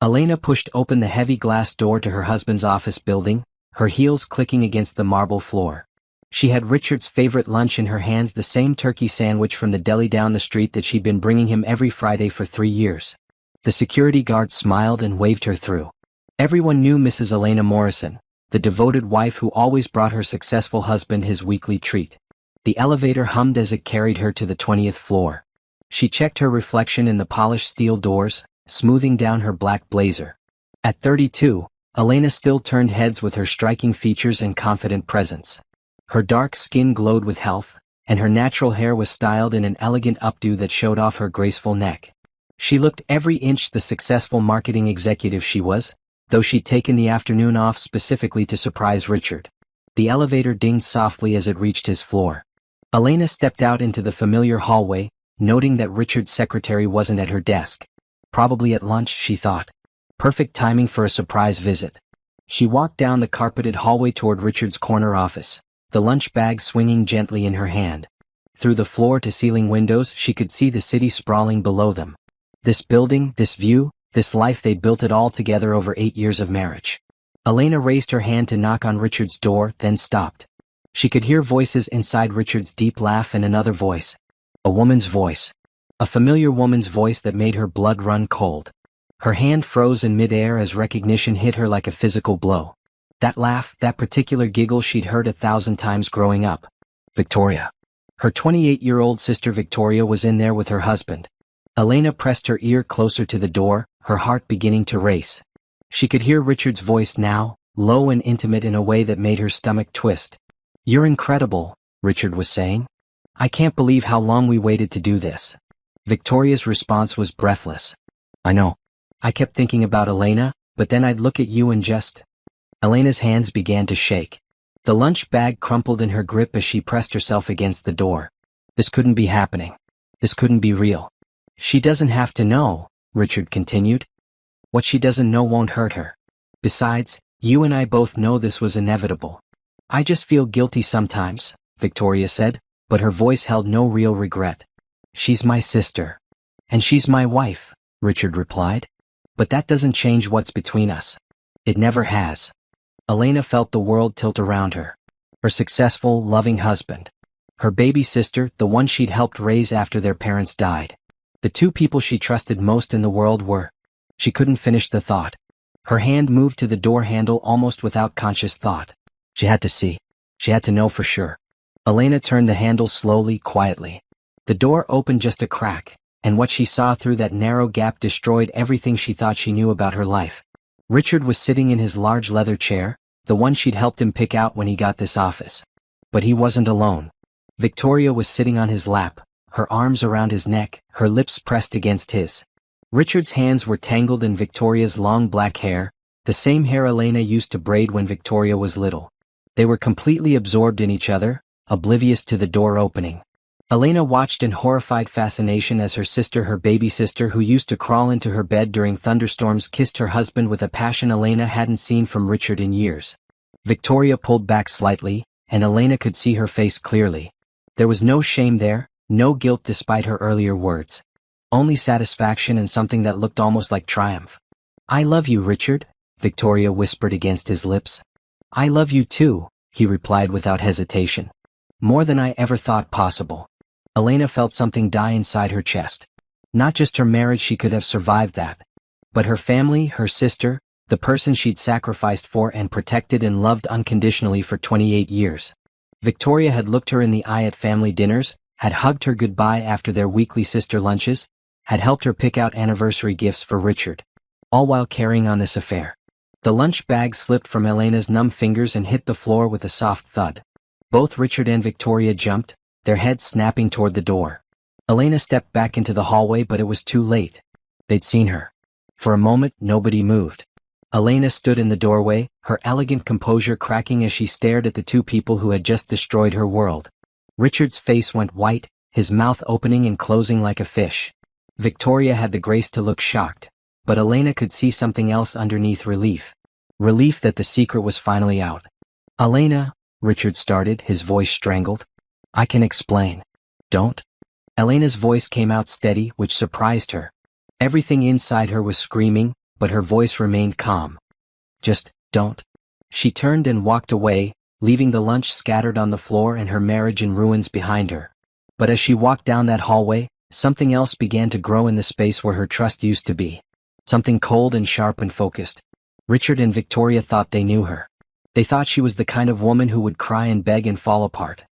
Elena pushed open the heavy glass door to her husband's office building, her heels clicking against the marble floor. She had Richard's favorite lunch in her hands, the same turkey sandwich from the deli down the street that she'd been bringing him every Friday for 3 years. The security guard smiled and waved her through. Everyone knew Mrs. Elena Morrison, the devoted wife who always brought her successful husband his weekly treat. The elevator hummed as it carried her to the 20th floor. She checked her reflection in the polished steel doors, smoothing down her black blazer. At 32, Elena still turned heads with her striking features and confident presence. Her dark skin glowed with health, and her natural hair was styled in an elegant updo that showed off her graceful neck. She looked every inch the successful marketing executive she was, though she'd taken the afternoon off specifically to surprise Richard. The elevator dinged softly as it reached his floor. Elena stepped out into the familiar hallway, noting that Richard's secretary wasn't at her desk. Probably at lunch, she thought. Perfect timing for a surprise visit. She walked down the carpeted hallway toward Richard's corner office, the lunch bag swinging gently in her hand. Through the floor-to-ceiling windows, she could see the city sprawling below them. This building, this view, this life they'd built it all together over 8 years of marriage. Elena raised her hand to knock on Richard's door, then stopped. She could hear voices inside Richard's deep laugh and another voice. A woman's voice. A familiar woman's voice that made her blood run cold. Her hand froze in midair as recognition hit her like a physical blow. That laugh, that particular giggle she'd heard 1,000 times growing up. Victoria. Her 28-year-old sister Victoria was in there with her husband. Elena pressed her ear closer to the door, her heart beginning to race. She could hear Richard's voice now, low and intimate in a way that made her stomach twist. "You're incredible," Richard was saying. "I can't believe how long we waited to do this." Victoria's response was breathless. "I know. I kept thinking about Elena, but then I'd look at you and just..." Elena's hands began to shake. The lunch bag crumpled in her grip as she pressed herself against the door. This couldn't be happening. This couldn't be real. "She doesn't have to know," Richard continued. "What she doesn't know won't hurt her. Besides, you and I both know this was inevitable." "I just feel guilty sometimes," Victoria said, but her voice held no real regret. "She's my sister. And she's my wife," Richard replied. "But that doesn't change what's between us. It never has." Elena felt the world tilt around her. Her successful, loving husband. Her baby sister, the one she'd helped raise after their parents died. The two people she trusted most in the world were... She couldn't finish the thought. Her hand moved to the door handle almost without conscious thought. She had to see. She had to know for sure. Elena turned the handle slowly, quietly. The door opened just a crack, and what she saw through that narrow gap destroyed everything she thought she knew about her life. Richard was sitting in his large leather chair, the one she'd helped him pick out when he got this office. But he wasn't alone. Victoria was sitting on his lap, her arms around his neck, her lips pressed against his. Richard's hands were tangled in Victoria's long black hair, the same hair Elena used to braid when Victoria was little. They were completely absorbed in each other, oblivious to the door opening. Elena watched in horrified fascination as her baby sister who used to crawl into her bed during thunderstorms, kissed her husband with a passion Elena hadn't seen from Richard in years. Victoria pulled back slightly, and Elena could see her face clearly. There was no shame there, no guilt despite her earlier words. Only satisfaction and something that looked almost like triumph. "I love you, Richard," Victoria whispered against his lips. "I love you too," he replied without hesitation. "More than I ever thought possible." Elena felt something die inside her chest. Not just her marriage, she could have survived that. But her family, her sister, the person she'd sacrificed for and protected and loved unconditionally for 28 years. Victoria had looked her in the eye at family dinners, had hugged her goodbye after their weekly sister lunches, had helped her pick out anniversary gifts for Richard. All while carrying on this affair. The lunch bag slipped from Elena's numb fingers and hit the floor with a soft thud. Both Richard and Victoria jumped, their heads snapping toward the door. Elena stepped back into the hallway, but it was too late. They'd seen her. For a moment, nobody moved. Elena stood in the doorway, her elegant composure cracking as she stared at the two people who had just destroyed her world. Richard's face went white, his mouth opening and closing like a fish. Victoria had the grace to look shocked, but Elena could see something else underneath: relief. Relief that the secret was finally out. "Elena," Richard started, his voice strangled. "I can explain." "Don't." Elena's voice came out steady, which surprised her. Everything inside her was screaming, but her voice remained calm. Just, don't. She turned and walked away, leaving the lunch scattered on the floor and her marriage in ruins behind her. But as she walked down that hallway, something else began to grow in the space where her trust used to be. Something cold and sharp and focused. Richard and Victoria thought they knew her. They thought she was the kind of woman who would cry and beg and fall apart.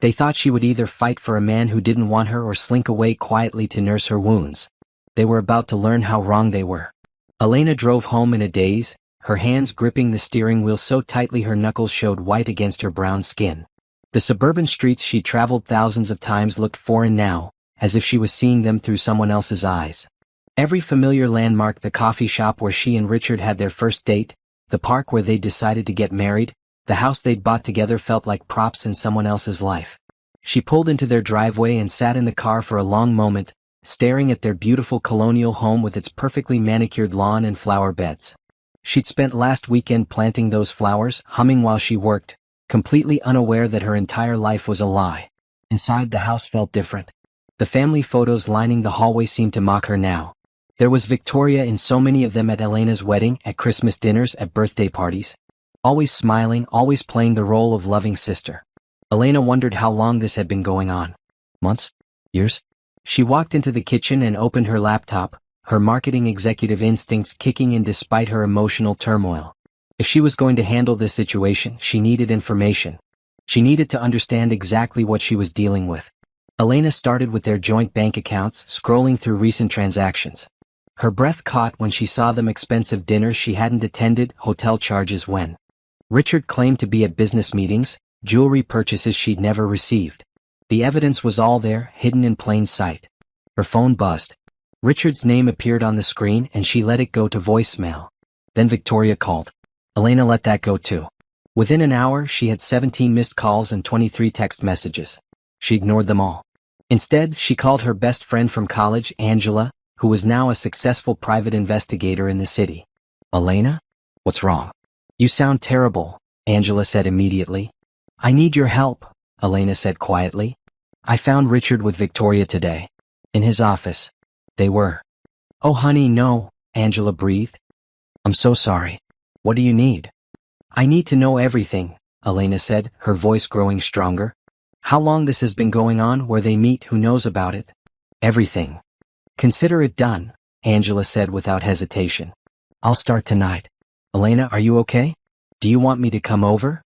They thought she would either fight for a man who didn't want her or slink away quietly to nurse her wounds. They were about to learn how wrong they were. Elena drove home in a daze, her hands gripping the steering wheel so tightly her knuckles showed white against her brown skin. The suburban streets she'd traveled thousands of times looked foreign now, as if she was seeing them through someone else's eyes. Every familiar landmark, the coffee shop where she and Richard had their first date, the park where they'd decided to get married, the house they'd bought together felt like props in someone else's life. She pulled into their driveway and sat in the car for a long moment, staring at their beautiful colonial home with its perfectly manicured lawn and flower beds. She'd spent last weekend planting those flowers, humming while she worked, completely unaware that her entire life was a lie. Inside, the house felt different. The family photos lining the hallway seemed to mock her now. There was Victoria in so many of them, at Elena's wedding, at Christmas dinners, at birthday parties. Always smiling, always playing the role of loving sister. Elena wondered how long this had been going on. Months? Years? She walked into the kitchen and opened her laptop, her marketing executive instincts kicking in despite her emotional turmoil. If she was going to handle this situation, she needed information. She needed to understand exactly what she was dealing with. Elena started with their joint bank accounts, scrolling through recent transactions. Her breath caught when she saw them: expensive dinners she hadn't attended, hotel charges when Richard claimed to be at business meetings, jewelry purchases she'd never received. The evidence was all there, hidden in plain sight. Her phone buzzed. Richard's name appeared on the screen and she let it go to voicemail. Then Victoria called. Elena let that go too. Within an hour, she had 17 missed calls and 23 text messages. She ignored them all. Instead, she called her best friend from college, Angela, who was now a successful private investigator in the city. Elena? What's wrong? You sound terrible, Angela said immediately. I need your help, Elena said quietly. I found Richard with Victoria today. In his office. They were. Oh honey, no, Angela breathed. I'm so sorry. What do you need? I need to know everything, Elena said, her voice growing stronger. How long this has been going on, where they meet, who knows about it? Everything. Consider it done, Angela said without hesitation. I'll start tonight. Elena, are you okay? Do you want me to come over?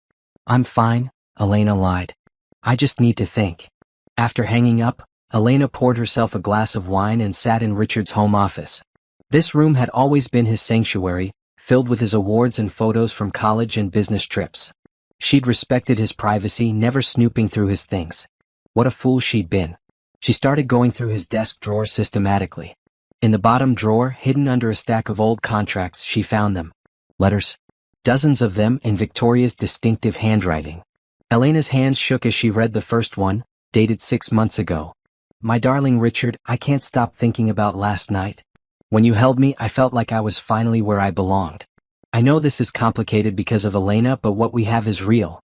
I'm fine, Elena lied. I just need to think. After hanging up, Elena poured herself a glass of wine and sat in Richard's home office. This room had always been his sanctuary, filled with his awards and photos from college and business trips. She'd respected his privacy, never snooping through his things. What a fool she'd been. She started going through his desk drawers systematically. In the bottom drawer, hidden under a stack of old contracts, she found them. Letters. Dozens of them in Victoria's distinctive handwriting. Elena's hands shook as she read the first one, dated 6 months ago. My darling Richard, I can't stop thinking about last night. When you held me, I felt like I was finally where I belonged. I know this is complicated because of Elena, but what we have is real.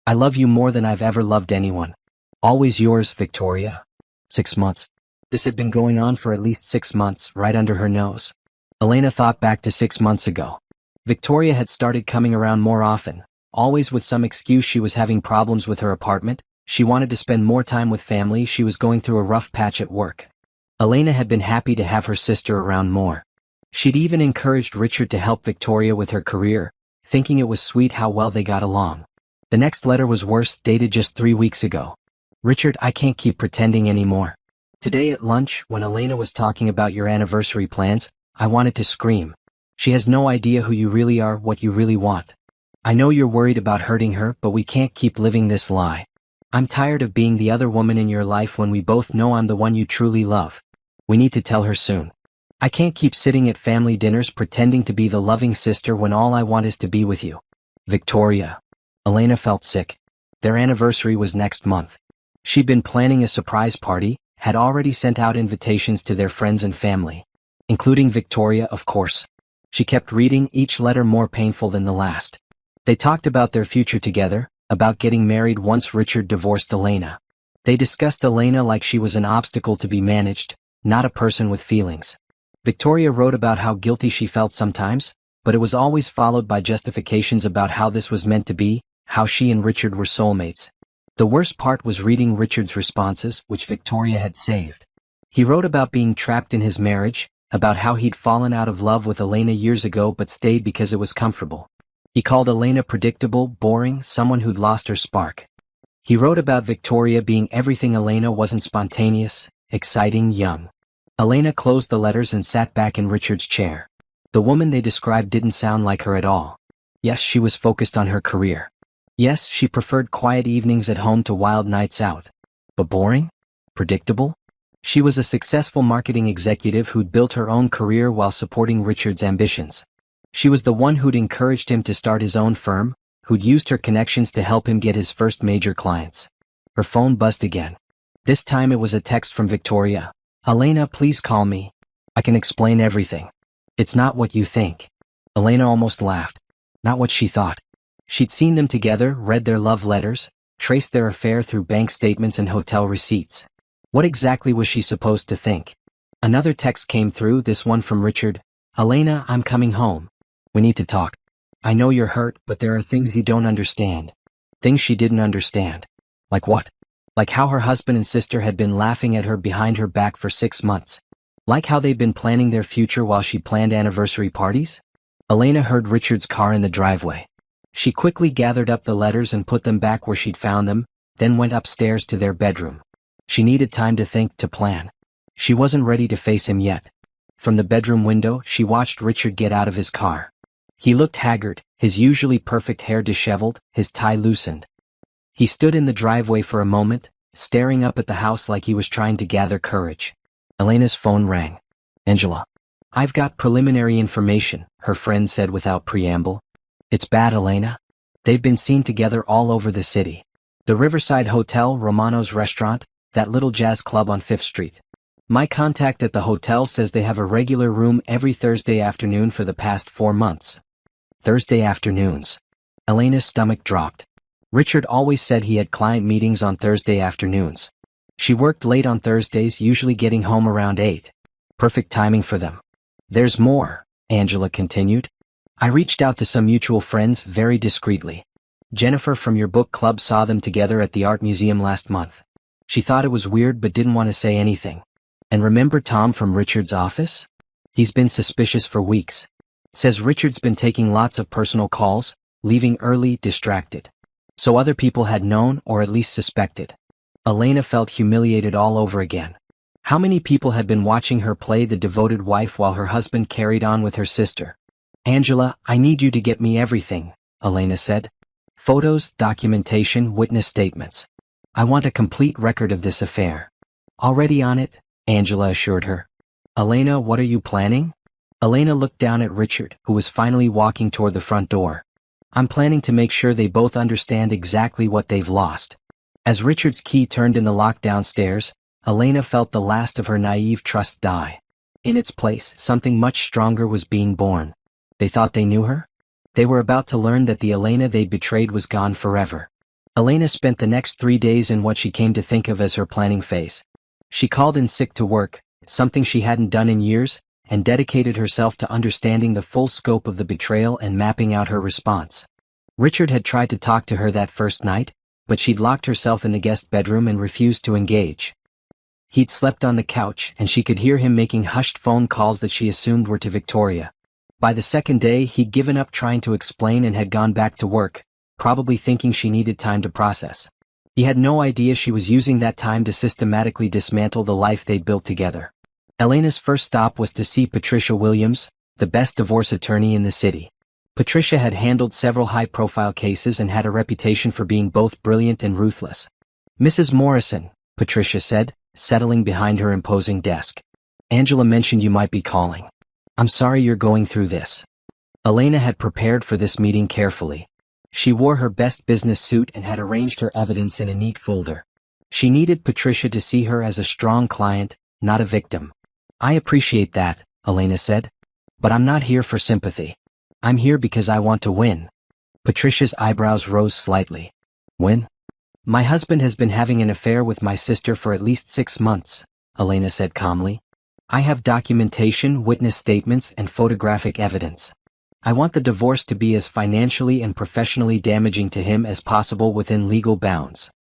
I love you more than I've ever loved anyone. Always yours, Victoria. 6 months. This had been going on for at least 6 months, right under her nose. Elena thought back to 6 months ago. Victoria had started coming around more often, always with some excuse. She was having problems with her apartment, she wanted to spend more time with family, she was going through a rough patch at work. Elena had been happy to have her sister around more. She'd even encouraged Richard to help Victoria with her career, thinking it was sweet how well they got along. The next letter was worse, dated just 3 weeks ago. Richard, I can't keep pretending anymore. Today at lunch, when Elena was talking about your anniversary plans, I wanted to scream. She has no idea who you really are, what you really want. I know you're worried about hurting her, but we can't keep living this lie. I'm tired of being the other woman in your life when we both know I'm the one you truly love. We need to tell her soon. I can't keep sitting at family dinners pretending to be the loving sister when all I want is to be with you. Victoria. Elena felt sick. Their anniversary was next month. She'd been planning a surprise party, had already sent out invitations to their friends and family, including Victoria, of course. She kept reading, each letter more painful than the last. They talked about their future together, about getting married once Richard divorced Elena. They discussed Elena like she was an obstacle to be managed, not a person with feelings. Victoria wrote about how guilty she felt sometimes, but it was always followed by justifications about how this was meant to be, how she and Richard were soulmates. The worst part was reading Richard's responses, which Victoria had saved. He wrote about being trapped in his marriage, about how he'd fallen out of love with Elena years ago but stayed because it was comfortable. He called Elena predictable, boring, someone who'd lost her spark. He wrote about Victoria being everything Elena wasn't: spontaneous, exciting, young. Elena closed the letters and sat back in Richard's chair. The woman they described didn't sound like her at all. Yes, she was focused on her career. Yes, she preferred quiet evenings at home to wild nights out. But boring? Predictable? She was a successful marketing executive who'd built her own career while supporting Richard's ambitions. She was the one who'd encouraged him to start his own firm, who'd used her connections to help him get his first major clients. Her phone buzzed again. This time it was a text from Victoria. "Elena, please call me. I can explain everything. It's not what you think." Elena almost laughed. Not what she thought. She'd seen them together, read their love letters, traced their affair through bank statements and hotel receipts. What exactly was she supposed to think? Another text came through, this one from Richard. "Elena, I'm coming home. We need to talk. I know you're hurt, but there are things you don't understand." Things she didn't understand. Like what? Like how her husband and sister had been laughing at her behind her back for 6 months. Like how they'd been planning their future while she planned anniversary parties? Elena heard Richard's car in the driveway. She quickly gathered up the letters and put them back where she'd found them, then went upstairs to their bedroom. She needed time to think, to plan. She wasn't ready to face him yet. From the bedroom window, she watched Richard get out of his car. He looked haggard, his usually perfect hair disheveled, his tie loosened. He stood in the driveway for a moment, staring up at the house like he was trying to gather courage. Elena's phone rang. "Angela. I've got preliminary information," her friend said without preamble. "It's bad, Elena. They've been seen together all over the city. The Riverside Hotel, Romano's restaurant, that little jazz club on 5th Street. My contact at the hotel says they have a regular room every Thursday afternoon for the past 4 months. Thursday afternoons." Elena's stomach dropped. Richard always said he had client meetings on Thursday afternoons. She worked late on Thursdays, usually getting home around 8. Perfect timing for them. "There's more," Angela continued. "I reached out to some mutual friends very discreetly. Jennifer from your book club saw them together at the art museum last month. She thought it was weird but didn't want to say anything. And remember Tom from Richard's office? He's been suspicious for weeks. Says Richard's been taking lots of personal calls, leaving early, distracted. So other people had known or at least suspected." Elena felt humiliated all over again. How many people had been watching her play the devoted wife while her husband carried on with her sister? "Angela, I need you to get me everything," Elena said. "Photos, documentation, witness statements. I want a complete record of this affair." "Already on it," Angela assured her. "Elena, what are you planning?" Elena looked down at Richard, who was finally walking toward the front door. "I'm planning to make sure they both understand exactly what they've lost." As Richard's key turned in the lock downstairs, Elena felt the last of her naive trust die. In its place, something much stronger was being born. They thought they knew her? They were about to learn that the Elena they'd betrayed was gone forever. Elena spent the next 3 days in what she came to think of as her planning phase. She called in sick to work, something she hadn't done in years, and dedicated herself to understanding the full scope of the betrayal and mapping out her response. Richard had tried to talk to her that first night, but she'd locked herself in the guest bedroom and refused to engage. He'd slept on the couch, and she could hear him making hushed phone calls that she assumed were to Victoria. By the second day, he'd given up trying to explain and had gone back to work, probably thinking she needed time to process. He had no idea she was using that time to systematically dismantle the life they'd built together. Elena's first stop was to see Patricia Williams, the best divorce attorney in the city. Patricia had handled several high-profile cases and had a reputation for being both brilliant and ruthless. "Mrs. Morrison," Patricia said, settling behind her imposing desk. "Angela mentioned you might be calling. I'm sorry you're going through this." Elena had prepared for this meeting carefully. She wore her best business suit and had arranged her evidence in a neat folder. She needed Patricia to see her as a strong client, not a victim. "I appreciate that," Elena said. "But I'm not here for sympathy. I'm here because I want to win." Patricia's eyebrows rose slightly. "Win?" "My husband has been having an affair with my sister for at least 6 months," Elena said calmly. I have documentation, witness statements, and photographic evidence. I want the divorce to be as financially and professionally damaging to him as possible within legal bounds.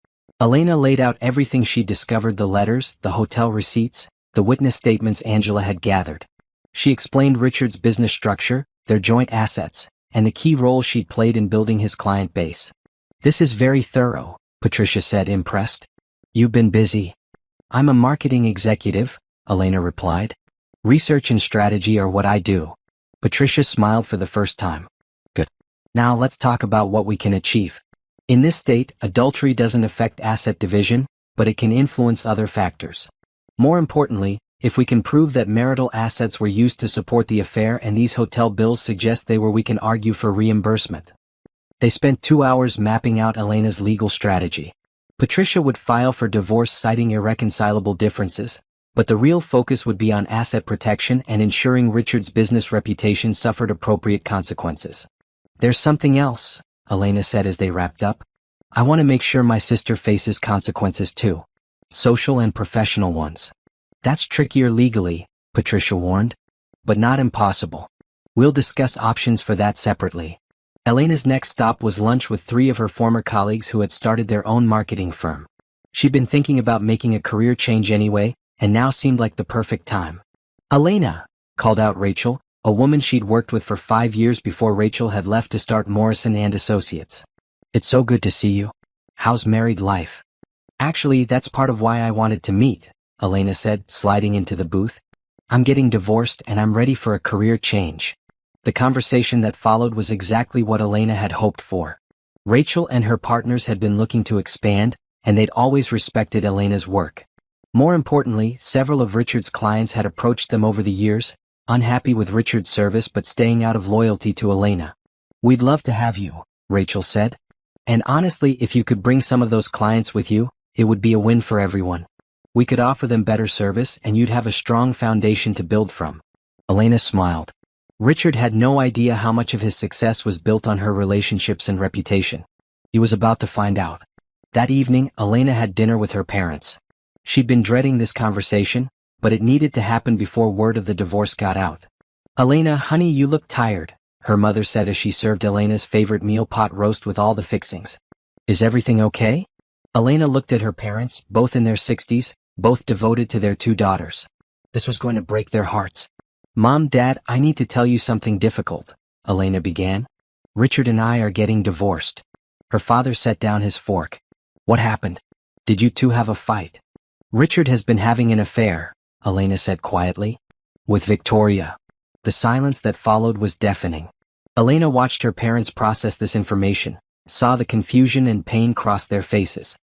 Elena laid out everything she'd discovered: the letters, the hotel receipts, the witness statements Angela had gathered. She explained Richard's business structure, their joint assets, and the key role she'd played in building his client base. This is very thorough, Patricia said, impressed. You've been busy. I'm a marketing executive, Elena replied. Research and strategy are what I do. Patricia smiled for the first time. Good. Now let's talk about what we can achieve. In this state, adultery doesn't affect asset division, but it can influence other factors. More importantly, if we can prove that marital assets were used to support the affair and these hotel bills suggest they were, we can argue for reimbursement. They spent 2 hours mapping out Elena's legal strategy. Patricia would file for divorce citing irreconcilable differences, but the real focus would be on asset protection and ensuring Richard's business reputation suffered appropriate consequences. There's something else, Elena said as they wrapped up. I want to make sure my sister faces consequences too. Social and professional ones. That's trickier legally, Patricia warned, but not impossible. We'll discuss options for that separately. Elena's next stop was lunch with 3 of her former colleagues who had started their own marketing firm. She'd been thinking about making a career change anyway, and now seemed like the perfect time. Elena, called out Rachel, a woman she'd worked with for 5 years before Rachel had left to start Morrison and Associates. It's so good to see you. How's married life? Actually, that's part of why I wanted to meet, Elena said, sliding into the booth. I'm getting divorced and I'm ready for a career change. The conversation that followed was exactly what Elena had hoped for. Rachel and her partners had been looking to expand, and they'd always respected Elena's work. More importantly, several of Richard's clients had approached them over the years, unhappy with Richard's service but staying out of loyalty to Elena. We'd love to have you, Rachel said. And honestly, if you could bring some of those clients with you, it would be a win for everyone. We could offer them better service and you'd have a strong foundation to build from. Elena smiled. Richard had no idea how much of his success was built on her relationships and reputation. He was about to find out. That evening, Elena had dinner with her parents. She'd been dreading this conversation, but it needed to happen before word of the divorce got out. Elena, honey, you look tired, her mother said as she served Elena's favorite meal, pot roast with all the fixings. Is everything okay? Elena looked at her parents, both in their 60s, both devoted to their 2 daughters. This was going to break their hearts. Mom, Dad, I need to tell you something difficult, Elena began. Richard and I are getting divorced. Her father set down his fork. What happened? Did you two have a fight? Richard has been having an affair, Elena said quietly. With Victoria. The silence that followed was deafening. Elena watched her parents process this information, saw the confusion and pain cross their faces.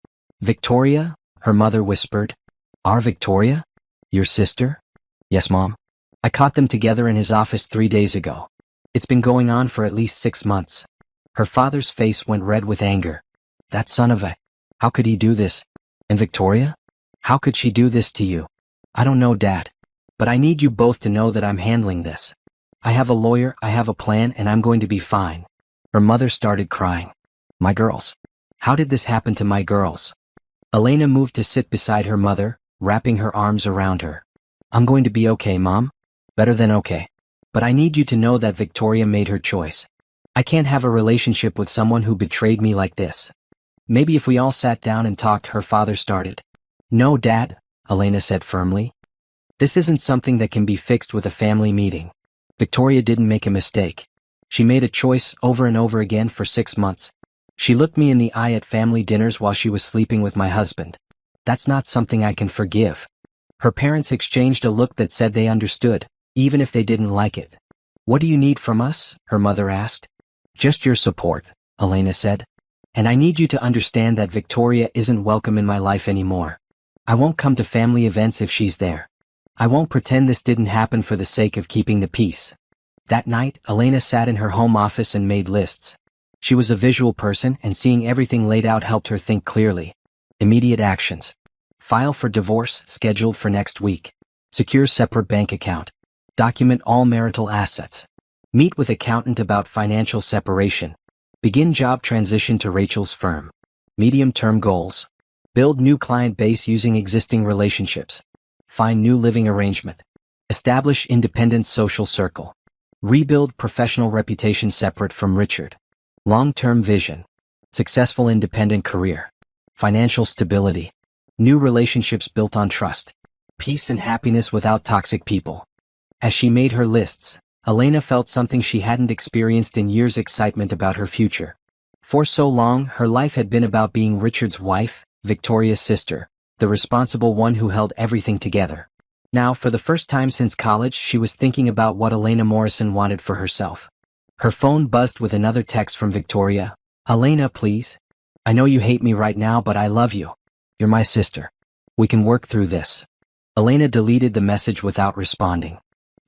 Victoria? Her mother whispered. Our Victoria? Your sister? Yes, Mom. I caught them together in his office 3 days ago. It's been going on for at least 6 months. Her father's face went red with anger. That son of a... How could he do this? And Victoria? How could she do this to you? I don't know, Dad. But I need you both to know that I'm handling this. I have a lawyer, I have a plan, and I'm going to be fine. Her mother started crying. My girls. How did this happen to my girls? Elena moved to sit beside her mother, wrapping her arms around her. I'm going to be okay, Mom. Better than okay. But I need you to know that Victoria made her choice. I can't have a relationship with someone who betrayed me like this. Maybe if we all sat down and talked, her father started. No, Dad, Elena said firmly. This isn't something that can be fixed with a family meeting. Victoria didn't make a mistake. She made a choice over and over again for 6 months. She looked me in the eye at family dinners while she was sleeping with my husband. That's not something I can forgive. Her parents exchanged a look that said they understood, even if they didn't like it. What do you need from us? Her mother asked. Just your support, Elena said. And I need you to understand that Victoria isn't welcome in my life anymore. I won't come to family events if she's there. I won't pretend this didn't happen for the sake of keeping the peace. That night, Elena sat in her home office and made lists. She was a visual person and seeing everything laid out helped her think clearly. Immediate actions. File for divorce, scheduled for next week. Secure separate bank account. Document all marital assets. Meet with accountant about financial separation. Begin job transition to Rachel's firm. Medium-term goals. Build new client base using existing relationships. Find new living arrangement. Establish independent social circle. Rebuild professional reputation separate from Richard. Long-term vision. Successful independent career. Financial stability. New relationships built on trust. Peace and happiness without toxic people. As she made her lists, Elena felt something she hadn't experienced in years: excitement about her future. For so long, her life had been about being Richard's wife, Victoria's sister, the responsible one who held everything together. Now, for the first time since college, she was thinking about what Elena Morrison wanted for herself. Her phone buzzed with another text from Victoria. "Elena, please. I know you hate me right now, but I love you. You're my sister. We can work through this." Elena deleted the message without responding.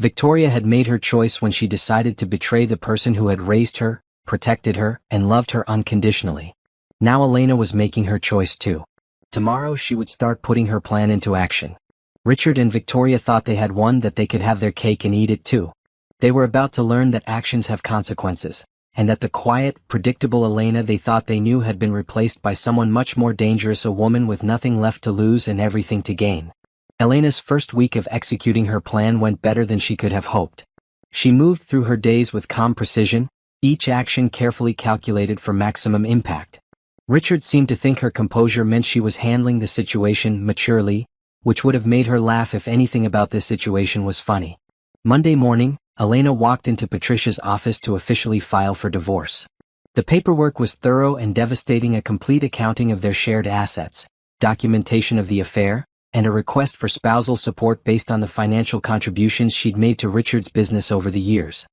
Victoria had made her choice when she decided to betray the person who had raised her, protected her, and loved her unconditionally. Now Elena was making her choice too. Tomorrow she would start putting her plan into action. Richard and Victoria thought they had won, that they could have their cake and eat it too. They were about to learn that actions have consequences, and that the quiet, predictable Elena they thought they knew had been replaced by someone much more dangerous, a woman with nothing left to lose and everything to gain. Elena's first week of executing her plan went better than she could have hoped. She moved through her days with calm precision, each action carefully calculated for maximum impact. Richard seemed to think her composure meant she was handling the situation maturely, which would have made her laugh if anything about this situation was funny. Monday morning, Elena walked into Patricia's office to officially file for divorce. The paperwork was thorough and devastating: a complete accounting of their shared assets, documentation of the affair, and a request for spousal support based on the financial contributions she'd made to Richard's business over the years.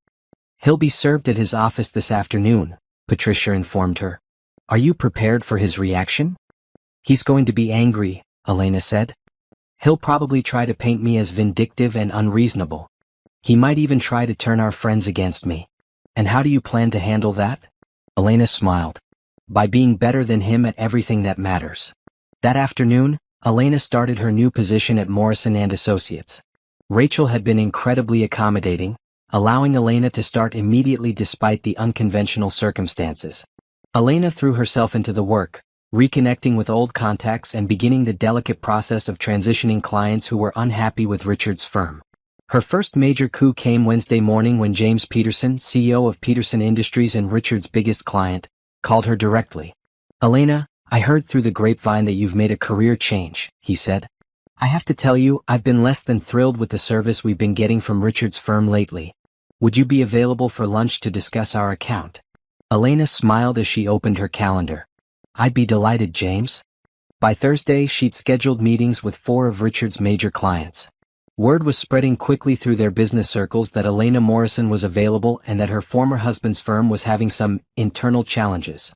"He'll be served at his office this afternoon," Patricia informed her. "Are you prepared for his reaction?" "He's going to be angry," Elena said. "He'll probably try to paint me as vindictive and unreasonable. He might even try to turn our friends against me. And how do you plan to handle that?" Elena smiled. "By being better than him at everything that matters." That afternoon, Elena started her new position at Morrison & Associates. Rachel had been incredibly accommodating, allowing Elena to start immediately despite the unconventional circumstances. Elena threw herself into the work, reconnecting with old contacts and beginning the delicate process of transitioning clients who were unhappy with Richard's firm. Her first major coup came Wednesday morning when James Peterson, CEO of Peterson Industries and Richard's biggest client, called her directly. "Elena, I heard through the grapevine that you've made a career change," he said. "I have to tell you, I've been less than thrilled with the service we've been getting from Richard's firm lately. Would you be available for lunch to discuss our account?" Elena smiled as she opened her calendar. "I'd be delighted, James." By Thursday, she'd scheduled meetings with 4 of Richard's major clients. Word was spreading quickly through their business circles that Elena Morrison was available and that her former husband's firm was having some internal challenges.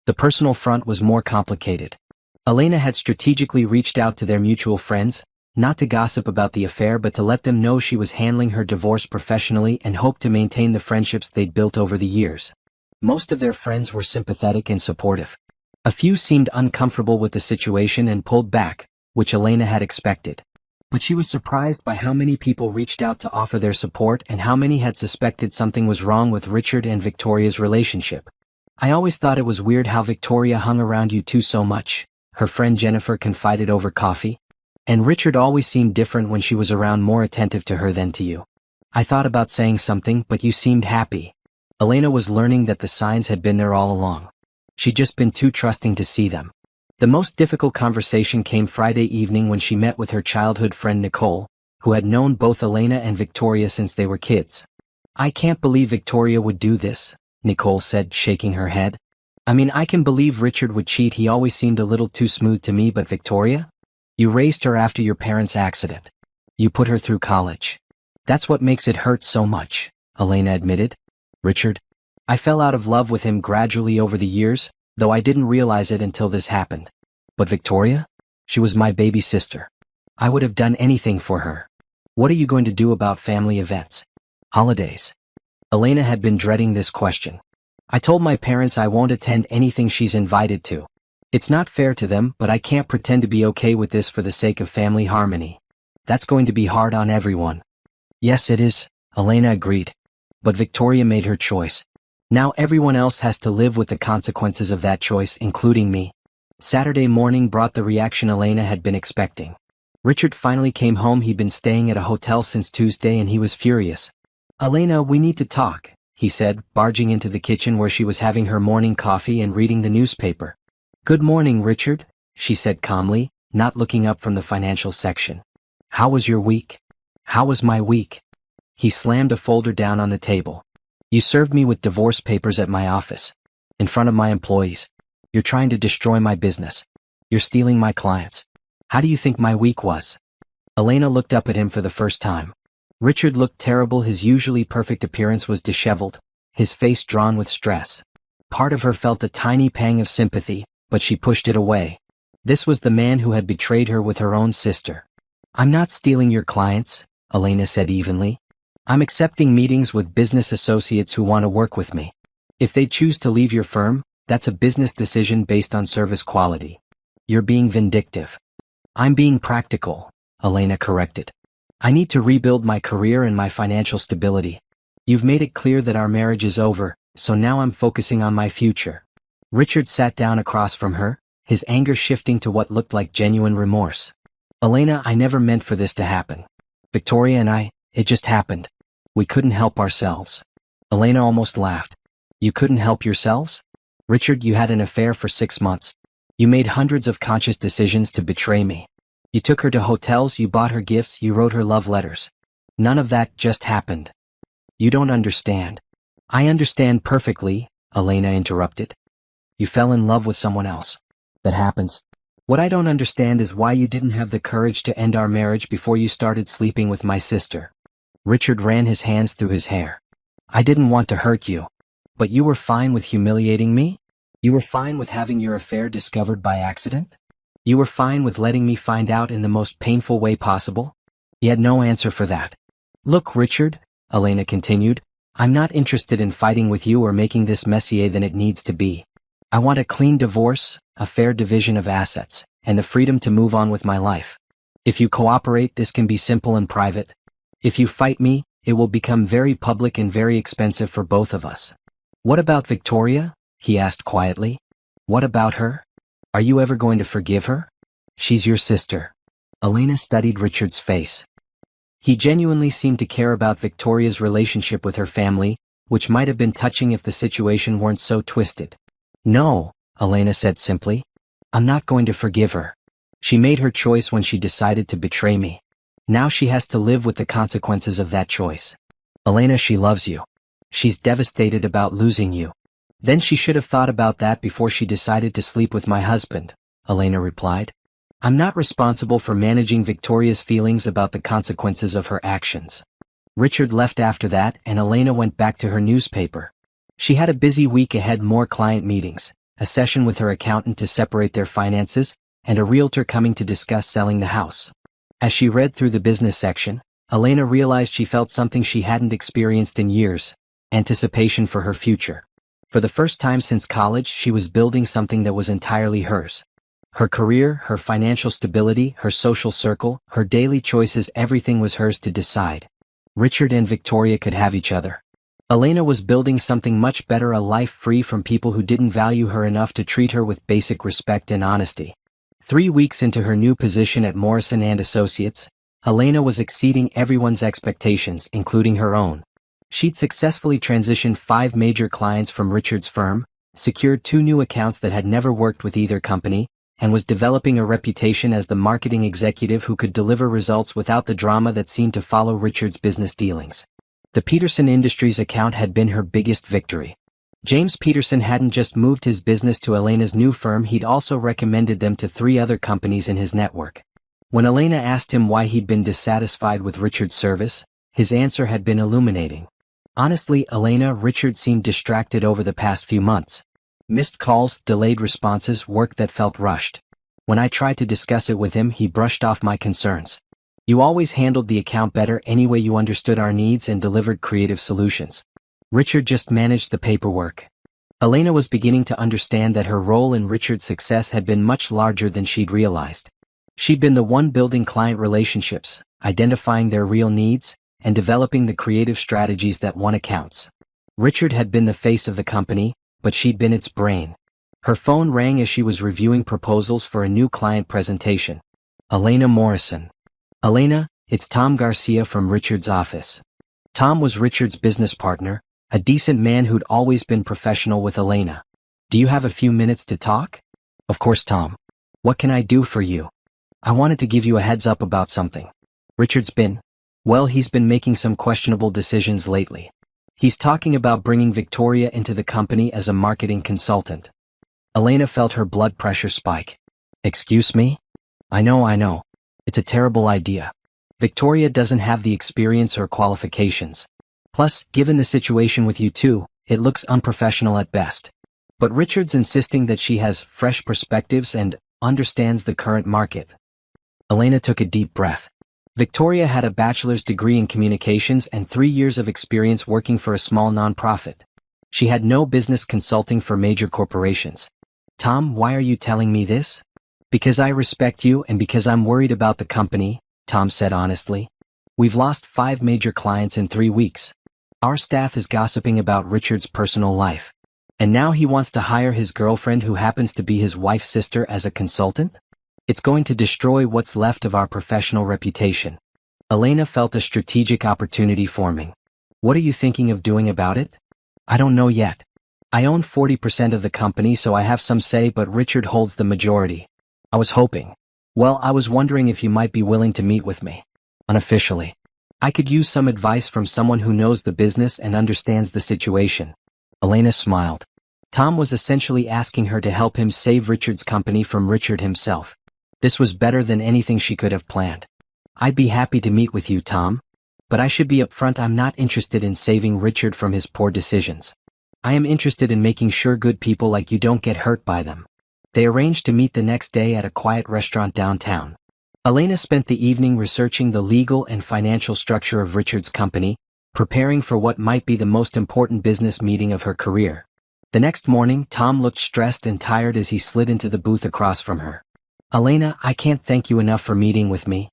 The personal front was more complicated. Elena had strategically reached out to their mutual friends, not to gossip about the affair but to let them know she was handling her divorce professionally and hoped to maintain the friendships they'd built over the years. Most of their friends were sympathetic and supportive. A few seemed uncomfortable with the situation and pulled back, which Elena had expected. But she was surprised by how many people reached out to offer their support and how many had suspected something was wrong with Richard and Victoria's relationship. "I always thought it was weird how Victoria hung around you two so much," her friend Jennifer confided over coffee. "And Richard always seemed different when she was around, more attentive to her than to you. I thought about saying something, but you seemed happy." Elena was learning that the signs had been there all along. She'd just been too trusting to see them. The most difficult conversation came Friday evening when she met with her childhood friend Nicole, who had known both Elena and Victoria since they were kids. "I can't believe Victoria would do this," Nicole said, shaking her head. "I mean, I can believe Richard would cheat, he always seemed a little too smooth to me, but Victoria? You raised her after your parents' accident. You put her through college. That's what makes it hurt so much," Elena admitted. "Richard? I fell out of love with him gradually over the years, though I didn't realize it until this happened. But Victoria? She was my baby sister. I would have done anything for her. What are you going to do about family events? Holidays?" Elena had been dreading this question. "I told my parents I won't attend anything she's invited to. It's not fair to them, but I can't pretend to be okay with this for the sake of family harmony. That's going to be hard on everyone." "Yes, it is," Elena agreed. "But Victoria made her choice. Now everyone else has to live with the consequences of that choice, including me." Saturday morning brought the reaction Elena had been expecting. Richard finally came home. He'd been staying at a hotel since Tuesday and he was furious. "Elena, we need to talk," he said, barging into the kitchen where she was having her morning coffee and reading the newspaper. "Good morning, Richard," she said calmly, not looking up from the financial section. "How was your week?" "How was my week?" He slammed a folder down on the table. "You served me with divorce papers at my office. In front of my employees. You're trying to destroy my business. You're stealing my clients. How do you think my week was?" Elena looked up at him for the first time. Richard looked terrible. His usually perfect appearance was disheveled, his face drawn with stress. Part of her felt a tiny pang of sympathy, but she pushed it away. This was the man who had betrayed her with her own sister. "I'm not stealing your clients," Elena said evenly. "I'm accepting meetings with business associates who want to work with me. If they choose to leave your firm, that's a business decision based on service quality. You're being vindictive." "I'm being practical," Elena corrected. "I need to rebuild my career and my financial stability. You've made it clear that our marriage is over, so now I'm focusing on my future." Richard sat down across from her, his anger shifting to what looked like genuine remorse. "Elena, I never meant for this to happen. Victoria and it just happened. We couldn't help ourselves." Elena almost laughed. "You couldn't help yourselves? Richard, you had an affair for 6 months. You made hundreds of conscious decisions to betray me. You took her to hotels, you bought her gifts, you wrote her love letters. None of that just happened. You don't understand." "I understand perfectly," Elena interrupted. "You fell in love with someone else. That happens. What I don't understand is why you didn't have the courage to end our marriage before you started sleeping with my sister." Richard ran his hands through his hair. "I didn't want to hurt you. But you were fine with humiliating me? You were fine with having your affair discovered by accident? You were fine with letting me find out in the most painful way possible?" He had no answer for that. "Look, Richard," Elena continued, "I'm not interested in fighting with you or making this messier than it needs to be. I want a clean divorce, a fair division of assets, and the freedom to move on with my life. If you cooperate, this can be simple and private. If you fight me, it will become very public and very expensive for both of us." "What about Victoria?" he asked quietly. "What about her? Are you ever going to forgive her? She's your sister." Elena studied Richard's face. He genuinely seemed to care about Victoria's relationship with her family, which might have been touching if the situation weren't so twisted. "No," Elena said simply. "I'm not going to forgive her. She made her choice when she decided to betray me. Now she has to live with the consequences of that choice. Elena, she loves you. She's devastated about losing you. Then she should have thought about that before she decided to sleep with my husband," Elena replied. "I'm not responsible for managing Victoria's feelings about the consequences of her actions." Richard left after that and Elena went back to her newspaper. She had a busy week ahead, more client meetings, a session with her accountant to separate their finances, and a realtor coming to discuss selling the house. As she read through the business section, Elena realized she felt something she hadn't experienced in years: anticipation for her future. For the first time since college, she was building something that was entirely hers. Her career, her financial stability, her social circle, her daily choices, everything was hers to decide. Richard and Victoria could have each other. Elena was building something much better, a life free from people who didn't value her enough to treat her with basic respect and honesty. 3 weeks into her new position at Morrison & Associates, Elena was exceeding everyone's expectations, including her own. She'd successfully transitioned 5 major clients from Richard's firm, secured 2 new accounts that had never worked with either company, and was developing a reputation as the marketing executive who could deliver results without the drama that seemed to follow Richard's business dealings. The Peterson Industries account had been her biggest victory. James Peterson hadn't just moved his business to Elena's new firm, he'd also recommended them to 3 other companies in his network. When Elena asked him why he'd been dissatisfied with Richard's service, his answer had been illuminating. "Honestly, Elena, Richard seemed distracted over the past few months. Missed calls, delayed responses, work that felt rushed. When I tried to discuss it with him, he brushed off my concerns. You always handled the account better anyway, you understood our needs and delivered creative solutions. Richard just managed the paperwork." Elena was beginning to understand that her role in Richard's success had been much larger than she'd realized. She'd been the one building client relationships, identifying their real needs, and developing the creative strategies that won accounts. Richard had been the face of the company, but she'd been its brain. Her phone rang as she was reviewing proposals for a new client presentation. "Elena Morrison," Elena, it's Tom Garcia from Richard's office. Tom was Richard's business partner, a decent man who'd always been professional with Elena. Do you have a few minutes to talk? Of course, Tom. What can I do for you? I wanted to give you a heads up about something. Richard's been, well, he's been making some questionable decisions lately. He's talking about bringing Victoria into the company as a marketing consultant. Elena felt her blood pressure spike. Excuse me? I know. It's a terrible idea. Victoria doesn't have the experience or qualifications. Plus, given the situation with you two, it looks unprofessional at best. But Richard's insisting that she has fresh perspectives and understands the current market. Elena took a deep breath. Victoria had a bachelor's degree in communications and 3 years of experience working for a small nonprofit. She had no business consulting for major corporations. Tom, why are you telling me this? Because I respect you and because I'm worried about the company, Tom said honestly. We've lost 5 major clients in 3 weeks. Our staff is gossiping about Richard's personal life. And now he wants to hire his girlfriend who happens to be his wife's sister as a consultant? It's going to destroy what's left of our professional reputation. Elena felt a strategic opportunity forming. What are you thinking of doing about it? I don't know yet. I own 40% of the company, so I have some say, but Richard holds the majority. I was hoping. Well, I was wondering if you might be willing to meet with me. Unofficially. I could use some advice from someone who knows the business and understands the situation. Elena smiled. Tom was essentially asking her to help him save Richard's company from Richard himself. This was better than anything she could have planned. I'd be happy to meet with you, Tom. But I should be upfront, I'm not interested in saving Richard from his poor decisions. I am interested in making sure good people like you don't get hurt by them. They arranged to meet the next day at a quiet restaurant downtown. Elena spent the evening researching the legal and financial structure of Richard's company, preparing for what might be the most important business meeting of her career. The next morning, Tom looked stressed and tired as he slid into the booth across from her. Elena, I can't thank you enough for meeting with me.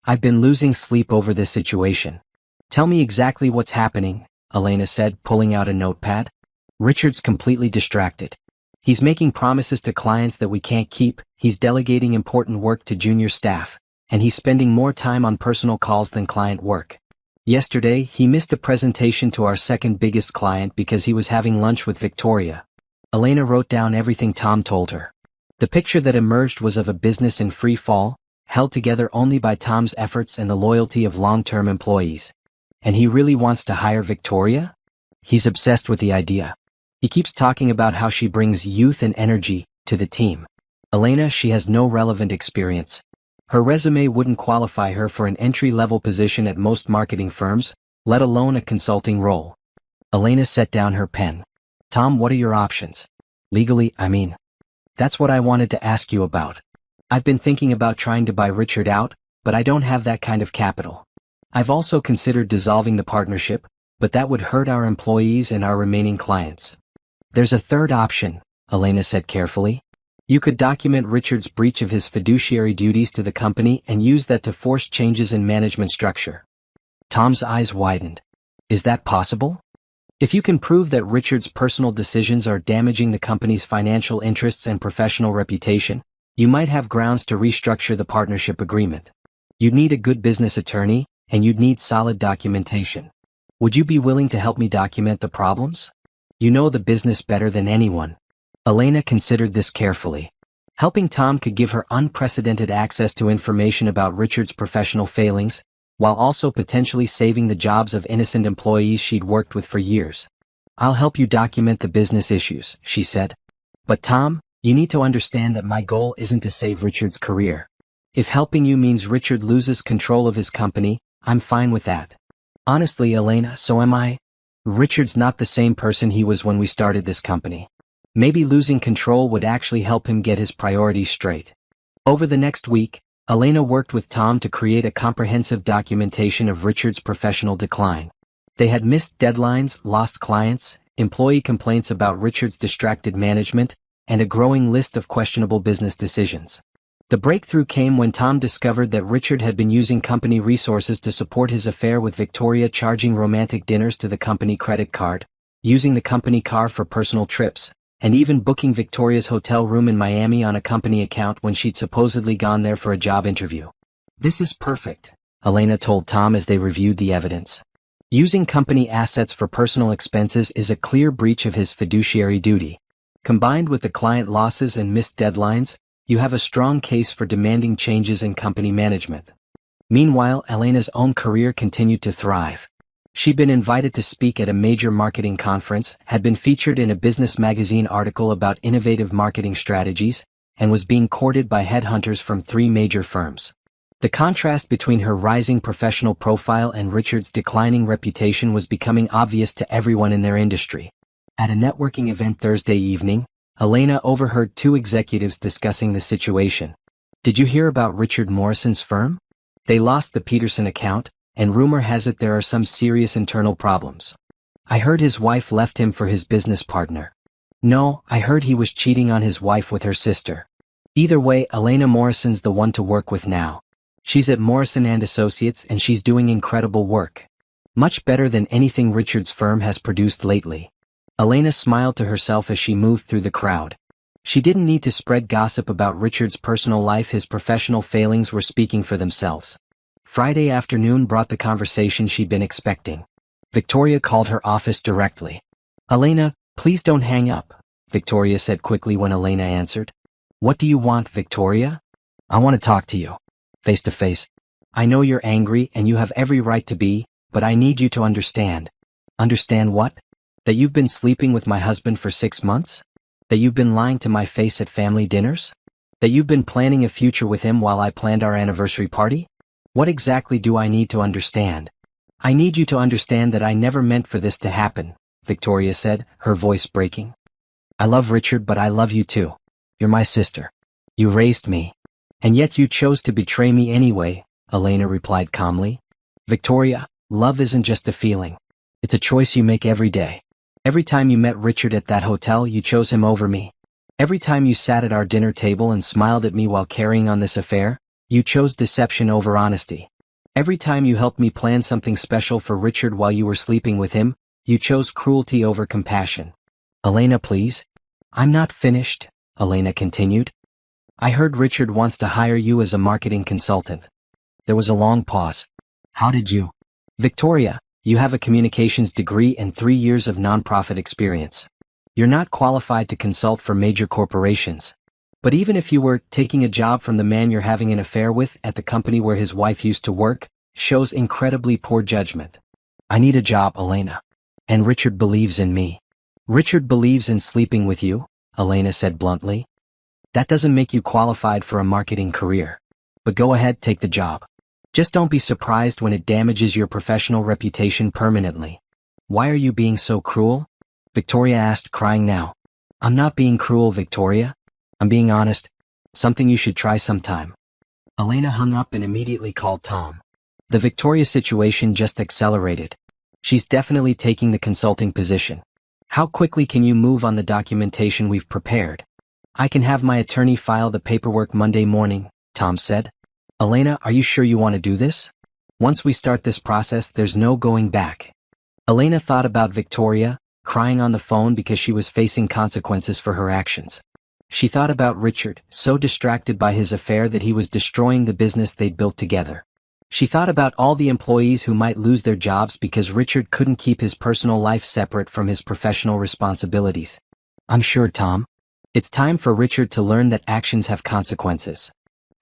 I've been losing sleep over this situation. Tell me exactly what's happening, Elena said, pulling out a notepad. Richard's completely distracted. He's making promises to clients that we can't keep, he's delegating important work to junior staff, and he's spending more time on personal calls than client work. Yesterday, he missed a presentation to our second biggest client because he was having lunch with Victoria. Elena wrote down everything Tom told her. The picture that emerged was of a business in free fall, held together only by Tom's efforts and the loyalty of long-term employees. And he really wants to hire Victoria? He's obsessed with the idea. He keeps talking about how she brings youth and energy to the team. Elena, she has no relevant experience. Her resume wouldn't qualify her for an entry-level position at most marketing firms, let alone a consulting role. Elena set down her pen. Tom, what are your options? Legally, I mean. That's what I wanted to ask you about. I've been thinking about trying to buy Richard out, but I don't have that kind of capital. I've also considered dissolving the partnership, but that would hurt our employees and our remaining clients. There's a third option, Elena said carefully. You could document Richard's breach of his fiduciary duties to the company and use that to force changes in management structure. Tom's eyes widened. Is that possible? If you can prove that Richard's personal decisions are damaging the company's financial interests and professional reputation, you might have grounds to restructure the partnership agreement. You'd need a good business attorney, and you'd need solid documentation. Would you be willing to help me document the problems? You know the business better than anyone. Elena considered this carefully. Helping Tom could give her unprecedented access to information about Richard's professional failings, while also potentially saving the jobs of innocent employees she'd worked with for years. I'll help you document the business issues, she said. But Tom, you need to understand that my goal isn't to save Richard's career. If helping you means Richard loses control of his company, I'm fine with that. Honestly, Elena, so am I. Richard's not the same person he was when we started this company. Maybe losing control would actually help him get his priorities straight. Over the next week, Elena worked with Tom to create a comprehensive documentation of Richard's professional decline. They had missed deadlines, lost clients, employee complaints about Richard's distracted management, and a growing list of questionable business decisions. The breakthrough came when Tom discovered that Richard had been using company resources to support his affair with Victoria, charging romantic dinners to the company credit card, using the company car for personal trips, and even booking Victoria's hotel room in Miami on a company account when she'd supposedly gone there for a job interview. This is perfect, Elena told Tom as they reviewed the evidence. Using company assets for personal expenses is a clear breach of his fiduciary duty. Combined with the client losses and missed deadlines, you have a strong case for demanding changes in company management. Meanwhile, Elena's own career continued to thrive. She'd been invited to speak at a major marketing conference, had been featured in a business magazine article about innovative marketing strategies, and was being courted by headhunters from 3 major firms. The contrast between her rising professional profile and Richard's declining reputation was becoming obvious to everyone in their industry. At a networking event Thursday evening, Elena overheard 2 executives discussing the situation. "Did you hear about Richard Morrison's firm? They lost the Peterson account, and rumor has it there are some serious internal problems. I heard his wife left him for his business partner." "No, I heard he was cheating on his wife with her sister." Either way, Elena Morrison's the one to work with now. She's at Morrison & Associates and she's doing incredible work. Much better than anything Richard's firm has produced lately. Elena smiled to herself as she moved through the crowd. She didn't need to spread gossip about Richard's personal life. His professional failings were speaking for themselves. Friday afternoon brought the conversation she'd been expecting. Victoria called her office directly. "Elena, please don't hang up," Victoria said quickly when Elena answered. "What do you want, Victoria?" "I want to talk to you. Face to face. I know you're angry and you have every right to be, but I need you to understand." "Understand what? That you've been sleeping with my husband for 6 months? That you've been lying to my face at family dinners? That you've been planning a future with him while I planned our anniversary party? What exactly do I need to understand?" "I need you to understand that I never meant for this to happen," Victoria said, her voice breaking. "I love Richard, but I love you too. You're my sister. You raised me. And yet you chose to betray me anyway," Elena replied calmly. "Victoria, love isn't just a feeling. It's a choice you make every day. Every time you met Richard at that hotel, you chose him over me. Every time you sat at our dinner table and smiled at me while carrying on this affair, you chose deception over honesty. Every time you helped me plan something special for Richard while you were sleeping with him, you chose cruelty over compassion." "Elena, please." "I'm not finished," Elena continued. "I heard Richard wants to hire you as a marketing consultant." There was a long pause. "How did you?" "Victoria, you have a communications degree and 3 years of nonprofit experience. You're not qualified to consult for major corporations. But even if you were, taking a job from the man you're having an affair with at the company where his wife used to work shows incredibly poor judgment. I need a job, Elena. And Richard believes in me." "Richard believes in sleeping with you," Elena said bluntly. "That doesn't make you qualified for a marketing career. But go ahead, take the job. Just don't be surprised when it damages your professional reputation permanently." "Why are you being so cruel?" Victoria asked, crying now. "I'm not being cruel, Victoria. I'm being honest. Something you should try sometime." Elena hung up and immediately called Tom. The Victoria situation just accelerated. "She's definitely taking the consulting position. How quickly can you move on the documentation we've prepared?" "I can have my attorney file the paperwork Monday morning," Tom said. "Elena, are you sure you want to do this? Once we start this process, there's no going back." Elena thought about Victoria, crying on the phone because she was facing consequences for her actions. She thought about Richard, so distracted by his affair that he was destroying the business they'd built together. She thought about all the employees who might lose their jobs because Richard couldn't keep his personal life separate from his professional responsibilities. "I'm sure, Tom. It's time for Richard to learn that actions have consequences."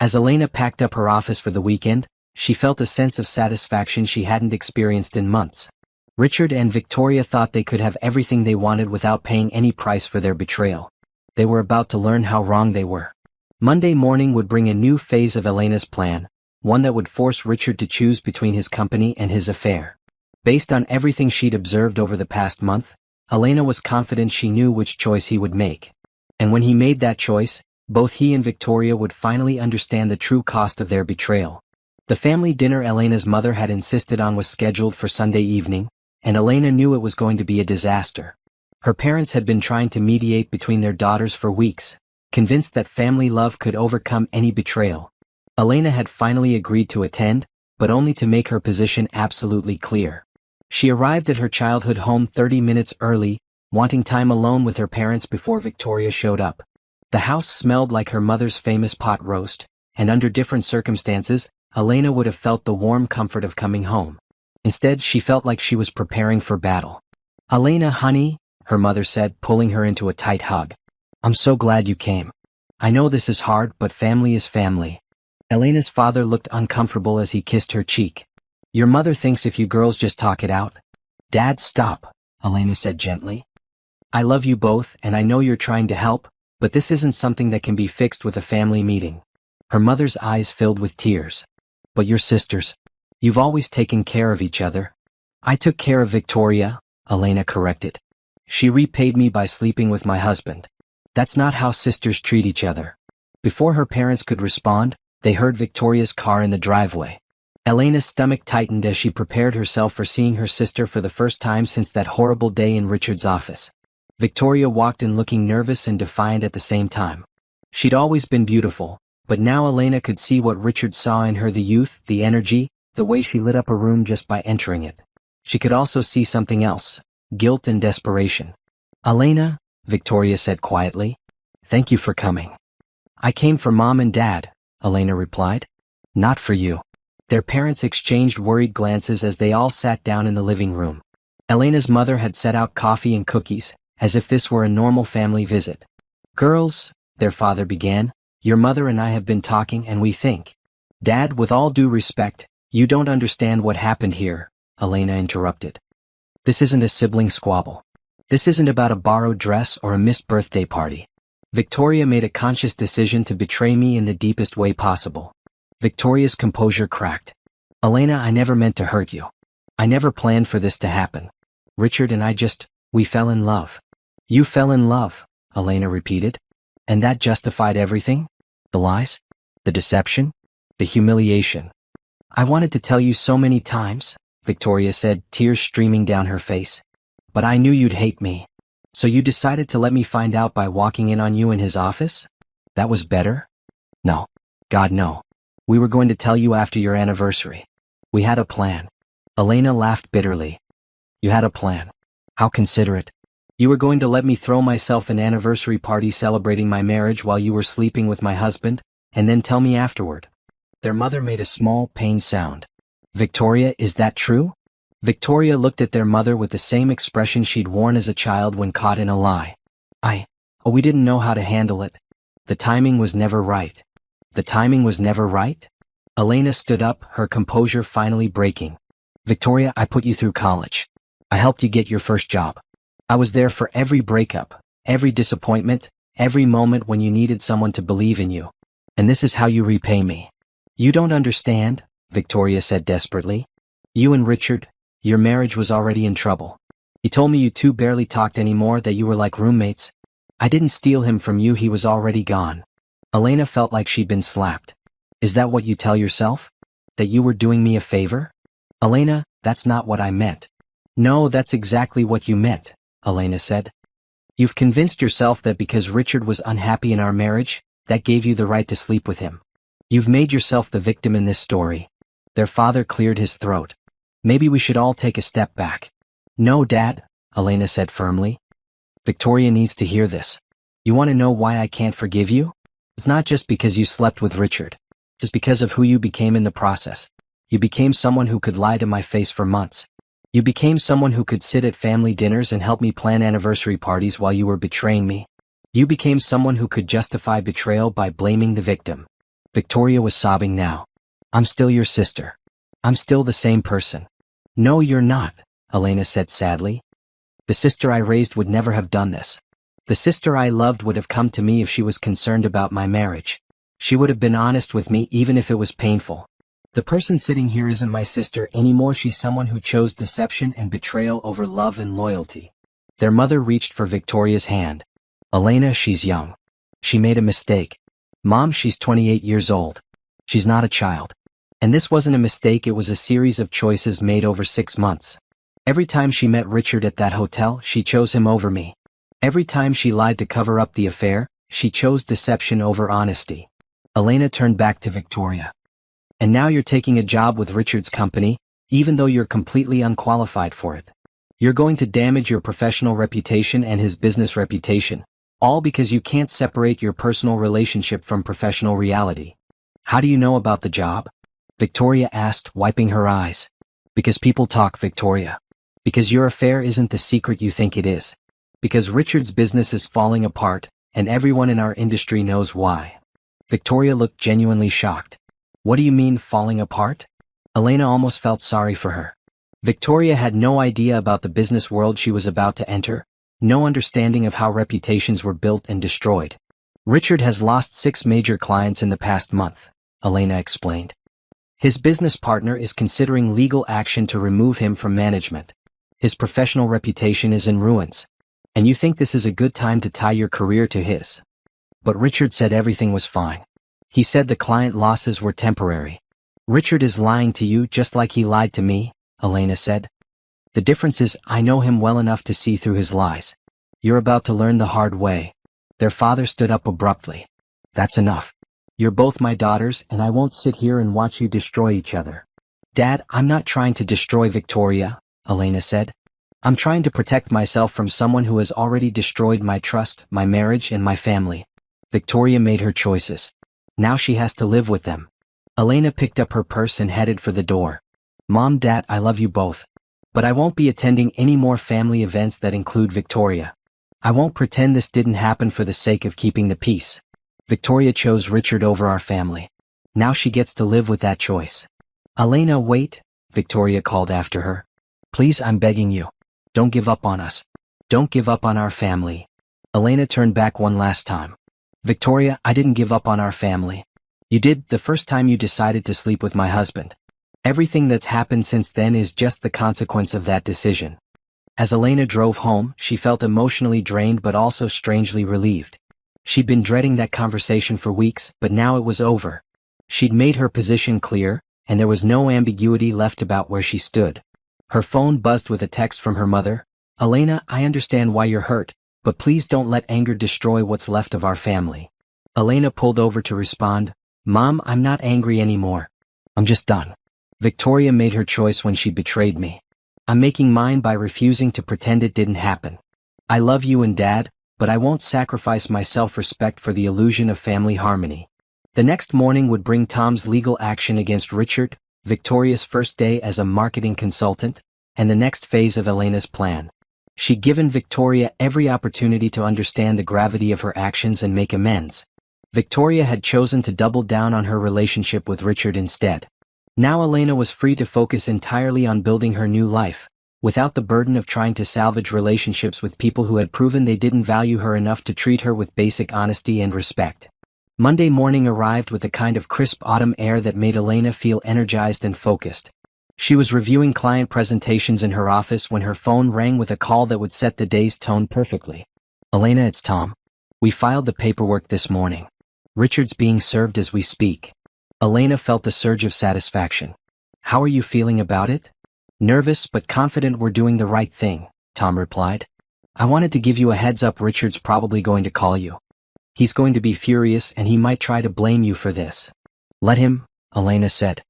As Elena packed up her office for the weekend, she felt a sense of satisfaction she hadn't experienced in months. Richard and Victoria thought they could have everything they wanted without paying any price for their betrayal. They were about to learn how wrong they were. Monday morning would bring a new phase of Elena's plan, one that would force Richard to choose between his company and his affair. Based on everything she'd observed over the past month, Elena was confident she knew which choice he would make. And when he made that choice, both he and Victoria would finally understand the true cost of their betrayal. The family dinner Elena's mother had insisted on was scheduled for Sunday evening, and Elena knew it was going to be a disaster. Her parents had been trying to mediate between their daughters for weeks, convinced that family love could overcome any betrayal. Elena had finally agreed to attend, but only to make her position absolutely clear. She arrived at her childhood home 30 minutes early, wanting time alone with her parents before Victoria showed up. The house smelled like her mother's famous pot roast, and under different circumstances, Elena would have felt the warm comfort of coming home. Instead, she felt like she was preparing for battle. "Elena, honey," her mother said, pulling her into a tight hug. "I'm so glad you came. I know this is hard, but family is family." Elena's father looked uncomfortable as he kissed her cheek. "Your mother thinks if you girls just talk it out." "Dad, stop," Elena said gently. "I love you both, and I know you're trying to help, but this isn't something that can be fixed with a family meeting." Her mother's eyes filled with tears. "But you're sisters. You've always taken care of each other." "I took care of Victoria," Elena corrected. "She repaid me by sleeping with my husband. That's not how sisters treat each other." Before her parents could respond, they heard Victoria's car in the driveway. Elena's stomach tightened as she prepared herself for seeing her sister for the first time since that horrible day in Richard's office. Victoria walked in looking nervous and defiant at the same time. She'd always been beautiful, but now Elena could see what Richard saw in her: the youth, the energy, the way she lit up a room just by entering it. She could also see something else: guilt and desperation. "Elena," Victoria said quietly, "thank you for coming." "I came for Mom and Dad," Elena replied. "Not for you." Their parents exchanged worried glances as they all sat down in the living room. Elena's mother had set out coffee and cookies, as if this were a normal family visit. "Girls," their father began, "your mother and I have been talking and we think—" "Dad, with all due respect, you don't understand what happened here," Elena interrupted. "This isn't a sibling squabble. This isn't about a borrowed dress or a missed birthday party. Victoria made a conscious decision to betray me in the deepest way possible." Victoria's composure cracked. "Elena, I never meant to hurt you. I never planned for this to happen. Richard and I we fell in love." "You fell in love," Elena repeated. "And that justified everything? The lies? The deception? The humiliation?" "I wanted to tell you so many times," Victoria said, tears streaming down her face. "But I knew you'd hate me. So you decided to let me find out by walking in on you in his office? That was better?" "No. God, no. We were going to tell you after your anniversary. We had a plan." Elena laughed bitterly. "You had a plan? How considerate. You were going to let me throw myself an anniversary party celebrating my marriage while you were sleeping with my husband, and then tell me afterward." Their mother made a small, pained sound. "Victoria, is that true?" Victoria looked at their mother with the same expression she'd worn as a child when caught in a lie. We didn't know how to handle it. The timing was never right." "The timing was never right?" Elena stood up, her composure finally breaking. "Victoria, I put you through college. I helped you get your first job. I was there for every breakup, every disappointment, every moment when you needed someone to believe in you. And this is how you repay me." "You don't understand," Victoria said desperately. "You and Richard, your marriage was already in trouble. He told me you two barely talked anymore, that you were like roommates. I didn't steal him from you, he was already gone." Elena felt like she'd been slapped. "Is that what you tell yourself? That you were doing me a favor?" "Elena, that's not what I meant." "No, that's exactly what you meant," Elena said. "You've convinced yourself that because Richard was unhappy in our marriage, that gave you the right to sleep with him. You've made yourself the victim in this story." Their father cleared his throat. "Maybe we should all take a step back." "No, Dad," Elena said firmly. "Victoria needs to hear this. You want to know why I can't forgive you? It's not just because you slept with Richard. It's because of who you became in the process. You became someone who could lie to my face for months. You became someone who could sit at family dinners and help me plan anniversary parties while you were betraying me. You became someone who could justify betrayal by blaming the victim." Victoria was sobbing now. "I'm still your sister. I'm still the same person." "No, you're not," Elena said sadly. "The sister I raised would never have done this. The sister I loved would have come to me if she was concerned about my marriage. She would have been honest with me even if it was painful. The person sitting here isn't my sister anymore, she's someone who chose deception and betrayal over love and loyalty." Their mother reached for Victoria's hand. "Elena, she's young. She made a mistake. Mom, she's 28 years old. She's not a child. And this wasn't a mistake, it was a series of choices made over 6 months. Every time she met Richard at that hotel, she chose him over me. Every time she lied to cover up the affair, she chose deception over honesty." Elena turned back to Victoria. "And now you're taking a job with Richard's company, even though you're completely unqualified for it. You're going to damage your professional reputation and his business reputation, all because you can't separate your personal relationship from professional reality. How do you know about the job?" Victoria asked, wiping her eyes. Because people talk, Victoria. Because your affair isn't the secret you think it is. Because Richard's business is falling apart, and everyone in our industry knows why. Victoria looked genuinely shocked. What do you mean, falling apart? Elena almost felt sorry for her. Victoria had no idea about the business world she was about to enter, no understanding of how reputations were built and destroyed. Richard has lost 6 major clients in the past month, Elena explained. His business partner is considering legal action to remove him from management. His professional reputation is in ruins. And you think this is a good time to tie your career to his? But Richard said everything was fine. He said the client losses were temporary. Richard is lying to you just like he lied to me, Elena said. The difference is I know him well enough to see through his lies. You're about to learn the hard way. Their father stood up abruptly. That's enough. You're both my daughters and I won't sit here and watch you destroy each other. Dad, I'm not trying to destroy Victoria, Elena said. I'm trying to protect myself from someone who has already destroyed my trust, my marriage, and my family. Victoria made her choices. Now she has to live with them. Elena picked up her purse and headed for the door. Mom, Dad, I love you both. But I won't be attending any more family events that include Victoria. I won't pretend this didn't happen for the sake of keeping the peace. Victoria chose Richard over our family. Now she gets to live with that choice. Elena, wait, Victoria called after her. Please, I'm begging you. Don't give up on us. Don't give up on our family. Elena turned back one last time. Victoria, I didn't give up on our family. You did the first time you decided to sleep with my husband. Everything that's happened since then is just the consequence of that decision. As Elena drove home, she felt emotionally drained but also strangely relieved. She'd been dreading that conversation for weeks, but now it was over. She'd made her position clear, and there was no ambiguity left about where she stood. Her phone buzzed with a text from her mother. Elena, I understand why you're hurt, but please don't let anger destroy what's left of our family. Elena pulled over to respond. Mom, I'm not angry anymore. I'm just done. Victoria made her choice when she betrayed me. I'm making mine by refusing to pretend it didn't happen. I love you and Dad, but I won't sacrifice my self-respect for the illusion of family harmony. The next morning would bring Tom's legal action against Richard, Victoria's first day as a marketing consultant, and the next phase of Elena's plan. She'd given Victoria every opportunity to understand the gravity of her actions and make amends. Victoria had chosen to double down on her relationship with Richard instead. Now Elena was free to focus entirely on building her new life, without the burden of trying to salvage relationships with people who had proven they didn't value her enough to treat her with basic honesty and respect. Monday morning arrived with the kind of crisp autumn air that made Elena feel energized and focused. She was reviewing client presentations in her office when her phone rang with a call that would set the day's tone perfectly. Elena, it's Tom. We filed the paperwork this morning. Richard's being served as we speak. Elena felt a surge of satisfaction. How are you feeling about it? Nervous but confident we're doing the right thing, Tom replied. I wanted to give you a heads up. Richard's probably going to call you. He's going to be furious and he might try to blame you for this. Let him, Elena said.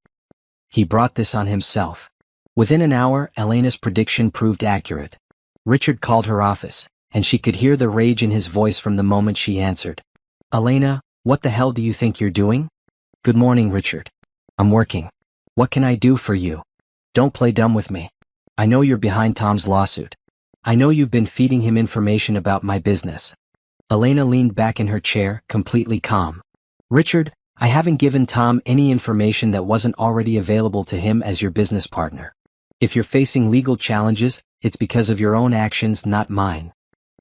He brought this on himself. Within an hour, Elena's prediction proved accurate. Richard called her office, and she could hear the rage in his voice from the moment she answered. Elena, what the hell do you think you're doing? Good morning, Richard. I'm working. What can I do for you? Don't play dumb with me. I know you're behind Tom's lawsuit. I know you've been feeding him information about my business. Elena leaned back in her chair, completely calm. Richard, I haven't given Tom any information that wasn't already available to him as your business partner. If you're facing legal challenges, it's because of your own actions, not mine.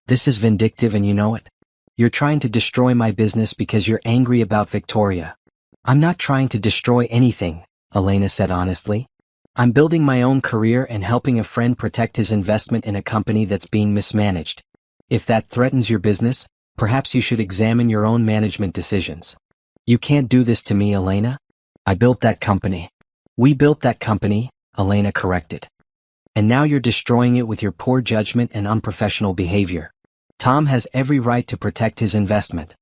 This is vindictive and you know it. You're trying to destroy my business because you're angry about Victoria. I'm not trying to destroy anything, Elena said honestly. I'm building my own career and helping a friend protect his investment in a company that's being mismanaged. If that threatens your business, perhaps you should examine your own management decisions. You can't do this to me, Elena. I built that company. We built that company, Elena corrected. And now you're destroying it with your poor judgment and unprofessional behavior. Tom has every right to protect his investment.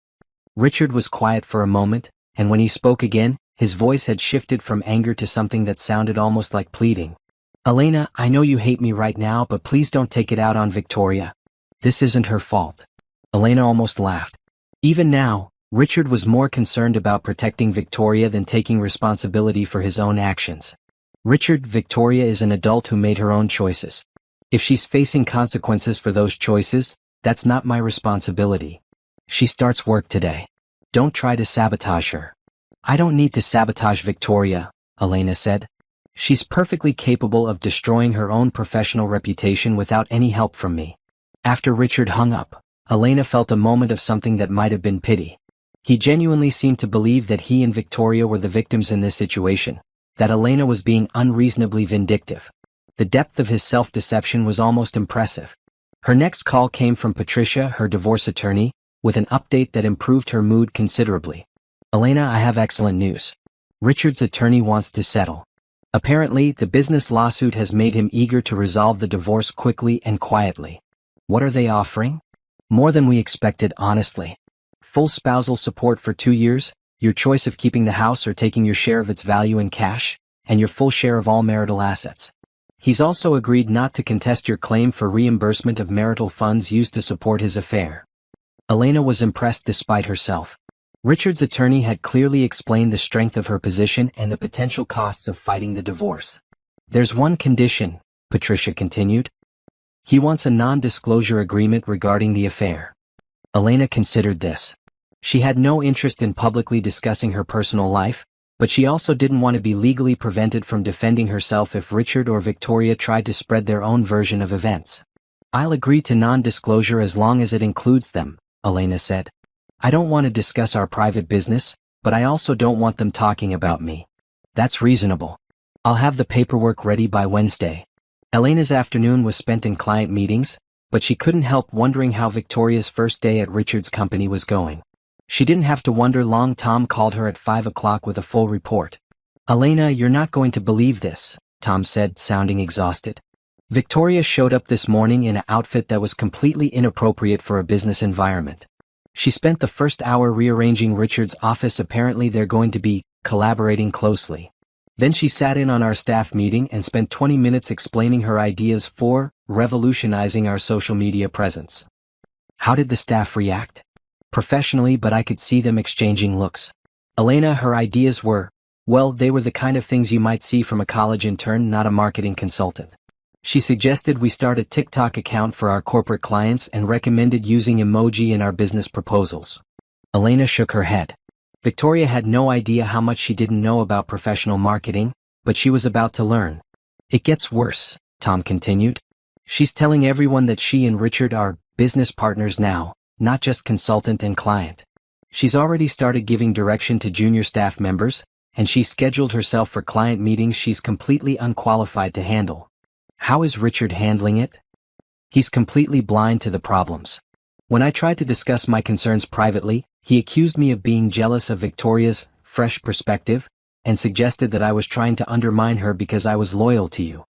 Richard was quiet for a moment, and when he spoke again, his voice had shifted from anger to something that sounded almost like pleading. Elena, I know you hate me right now, but please don't take it out on Victoria. This isn't her fault. Elena almost laughed. Even now, Richard was more concerned about protecting Victoria than taking responsibility for his own actions. Victoria is an adult who made her own choices. If she's facing consequences for those choices, that's not my responsibility. She starts work today. Don't try to sabotage her. I don't need to sabotage Victoria, Elena said. She's perfectly capable of destroying her own professional reputation without any help from me. After Richard hung up, Elena felt a moment of something that might have been pity. He genuinely seemed to believe that he and Victoria were the victims in this situation, that Elena was being unreasonably vindictive. The depth of his self-deception was almost impressive. Her next call came from Patricia, her divorce attorney, with an update that improved her mood considerably. Elena, I have excellent news. Richard's attorney wants to settle. Apparently, the business lawsuit has made him eager to resolve the divorce quickly and quietly. What are they offering? More than we expected, honestly. Full spousal support for 2 years, your choice of keeping the house or taking your share of its value in cash, and your full share of all marital assets. He's also agreed not to contest your claim for reimbursement of marital funds used to support his affair. Elena was impressed despite herself. Richard's attorney had clearly explained the strength of her position and the potential costs of fighting the divorce. There's one condition, Patricia continued. He wants a non-disclosure agreement regarding the affair. Elena considered this. She had no interest in publicly discussing her personal life, but she also didn't want to be legally prevented from defending herself if Richard or Victoria tried to spread their own version of events. I'll agree to non-disclosure as long as it includes them, Elena said. I don't want to discuss our private business, but I also don't want them talking about me. That's reasonable. I'll have the paperwork ready by Wednesday. Elena's afternoon was spent in client meetings, but she couldn't help wondering how Victoria's first day at Richard's company was going. She didn't have to wonder long. Tom called her at 5 o'clock with a full report. Elena, you're not going to believe this, Tom said, sounding exhausted. Victoria showed up this morning in an outfit that was completely inappropriate for a business environment. She spent the first hour rearranging Richard's office. Apparently they're going to be collaborating closely. Then she sat in on our staff meeting and spent 20 minutes explaining her ideas for revolutionizing our social media presence. How did the staff react? Professionally, but I could see them exchanging looks. Elena, her ideas were, well, they were the kind of things you might see from a college intern, not a marketing consultant. She suggested we start a TikTok account for our corporate clients and recommended using emoji in our business proposals. Elena shook her head. Victoria had no idea how much she didn't know about professional marketing, but she was about to learn. It gets worse, Tom continued. She's telling everyone that she and Richard are business partners now, not just consultant and client. She's already started giving direction to junior staff members, and she's scheduled herself for client meetings she's completely unqualified to handle. How is Richard handling it? He's completely blind to the problems. When I tried to discuss my concerns privately, he accused me of being jealous of Victoria's fresh perspective, and suggested that I was trying to undermine her because I was loyal to you.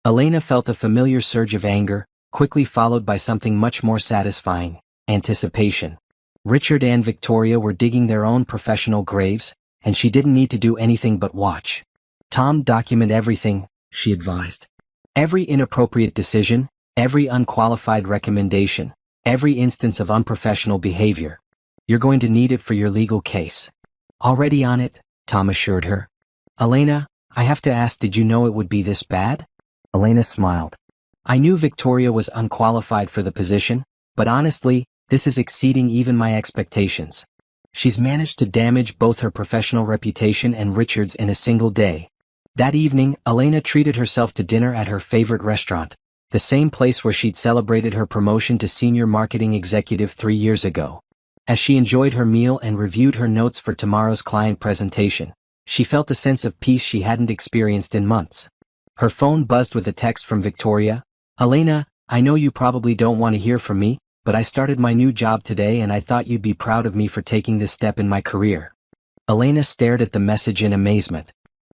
Elena felt a familiar surge of anger, quickly followed by something much more satisfying, anticipation. Richard and Victoria were digging their own professional graves, and she didn't need to do anything but watch. Tom, document everything, she advised. Every inappropriate decision, every unqualified recommendation, every instance of unprofessional behavior. You're going to need it for your legal case. Already on it, Tom assured her. Elena, I have to ask, did you know it would be this bad? Elena smiled. I knew Victoria was unqualified for the position, but honestly, this is exceeding even my expectations. She's managed to damage both her professional reputation and Richard's in a single day. That evening, Elena treated herself to dinner at her favorite restaurant, the same place where she'd celebrated her promotion to senior marketing executive 3 years ago. As she enjoyed her meal and reviewed her notes for tomorrow's client presentation, she felt a sense of peace she hadn't experienced in months. Her phone buzzed with a text from Victoria. Elena, I know you probably don't want to hear from me, but I started my new job today and I thought you'd be proud of me for taking this step in my career. Elena stared at the message in amazement.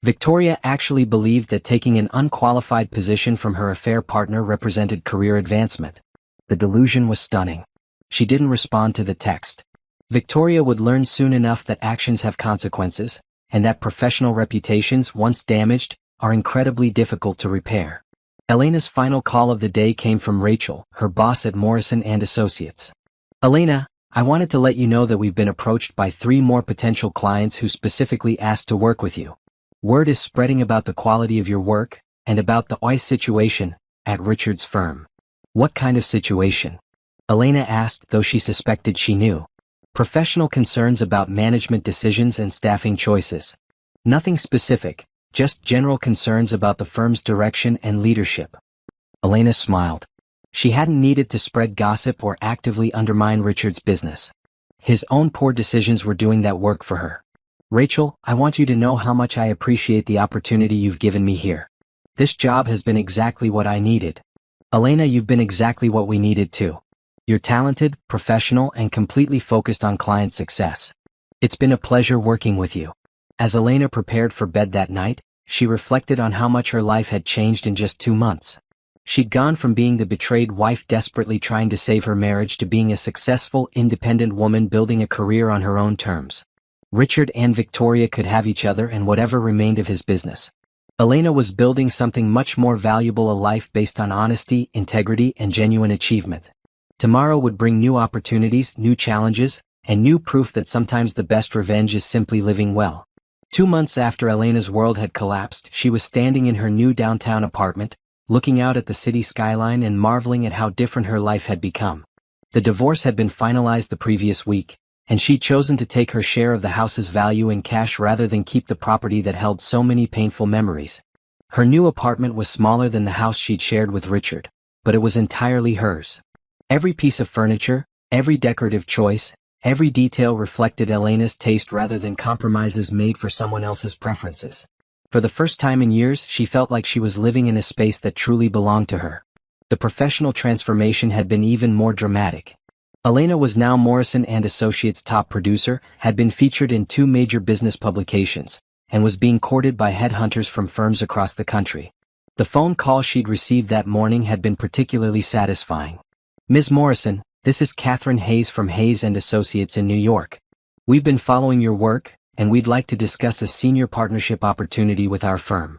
Victoria actually believed that taking an unqualified position from her affair partner represented career advancement. The delusion was stunning. She didn't respond to the text. Victoria would learn soon enough that actions have consequences, and that professional reputations, once damaged, are incredibly difficult to repair. Elena's final call of the day came from Rachel, her boss at Morrison & Associates. Elena, I wanted to let you know that we've been approached by 3 more potential clients who specifically asked to work with you. Word is spreading about the quality of your work, and about the OI situation at Richard's firm. What kind of situation? Elena asked, though she suspected she knew. Professional concerns about management decisions and staffing choices. Nothing specific, just general concerns about the firm's direction and leadership. Elena smiled. She hadn't needed to spread gossip or actively undermine Richard's business. His own poor decisions were doing that work for her. Rachel, I want you to know how much I appreciate the opportunity you've given me here. This job has been exactly what I needed. Elena, you've been exactly what we needed too. You're talented, professional, and completely focused on client success. It's been a pleasure working with you. As Elena prepared for bed that night, she reflected on how much her life had changed in just 2 months. She'd gone from being the betrayed wife desperately trying to save her marriage to being a successful, independent woman building a career on her own terms. Richard and Victoria could have each other and whatever remained of his business. Elena was building something much more valuable, a life based on honesty, integrity, and genuine achievement. Tomorrow would bring new opportunities, new challenges, and new proof that sometimes the best revenge is simply living well. 2 months after Elena's world had collapsed, she was standing in her new downtown apartment, looking out at the city skyline and marveling at how different her life had become. The divorce had been finalized the previous week, and she'd chosen to take her share of the house's value in cash rather than keep the property that held so many painful memories. Her new apartment was smaller than the house she'd shared with Richard, but it was entirely hers. Every piece of furniture, every decorative choice, every detail reflected Elena's taste rather than compromises made for someone else's preferences. For the first time in years, she felt like she was living in a space that truly belonged to her. The professional transformation had been even more dramatic. Elena was now Morrison & Associates' top producer, had been featured in 2 major business publications, and was being courted by headhunters from firms across the country. The phone call she'd received that morning had been particularly satisfying. Ms. Morrison, this is Catherine Hayes from Hayes & Associates in New York. We've been following your work, and we'd like to discuss a senior partnership opportunity with our firm.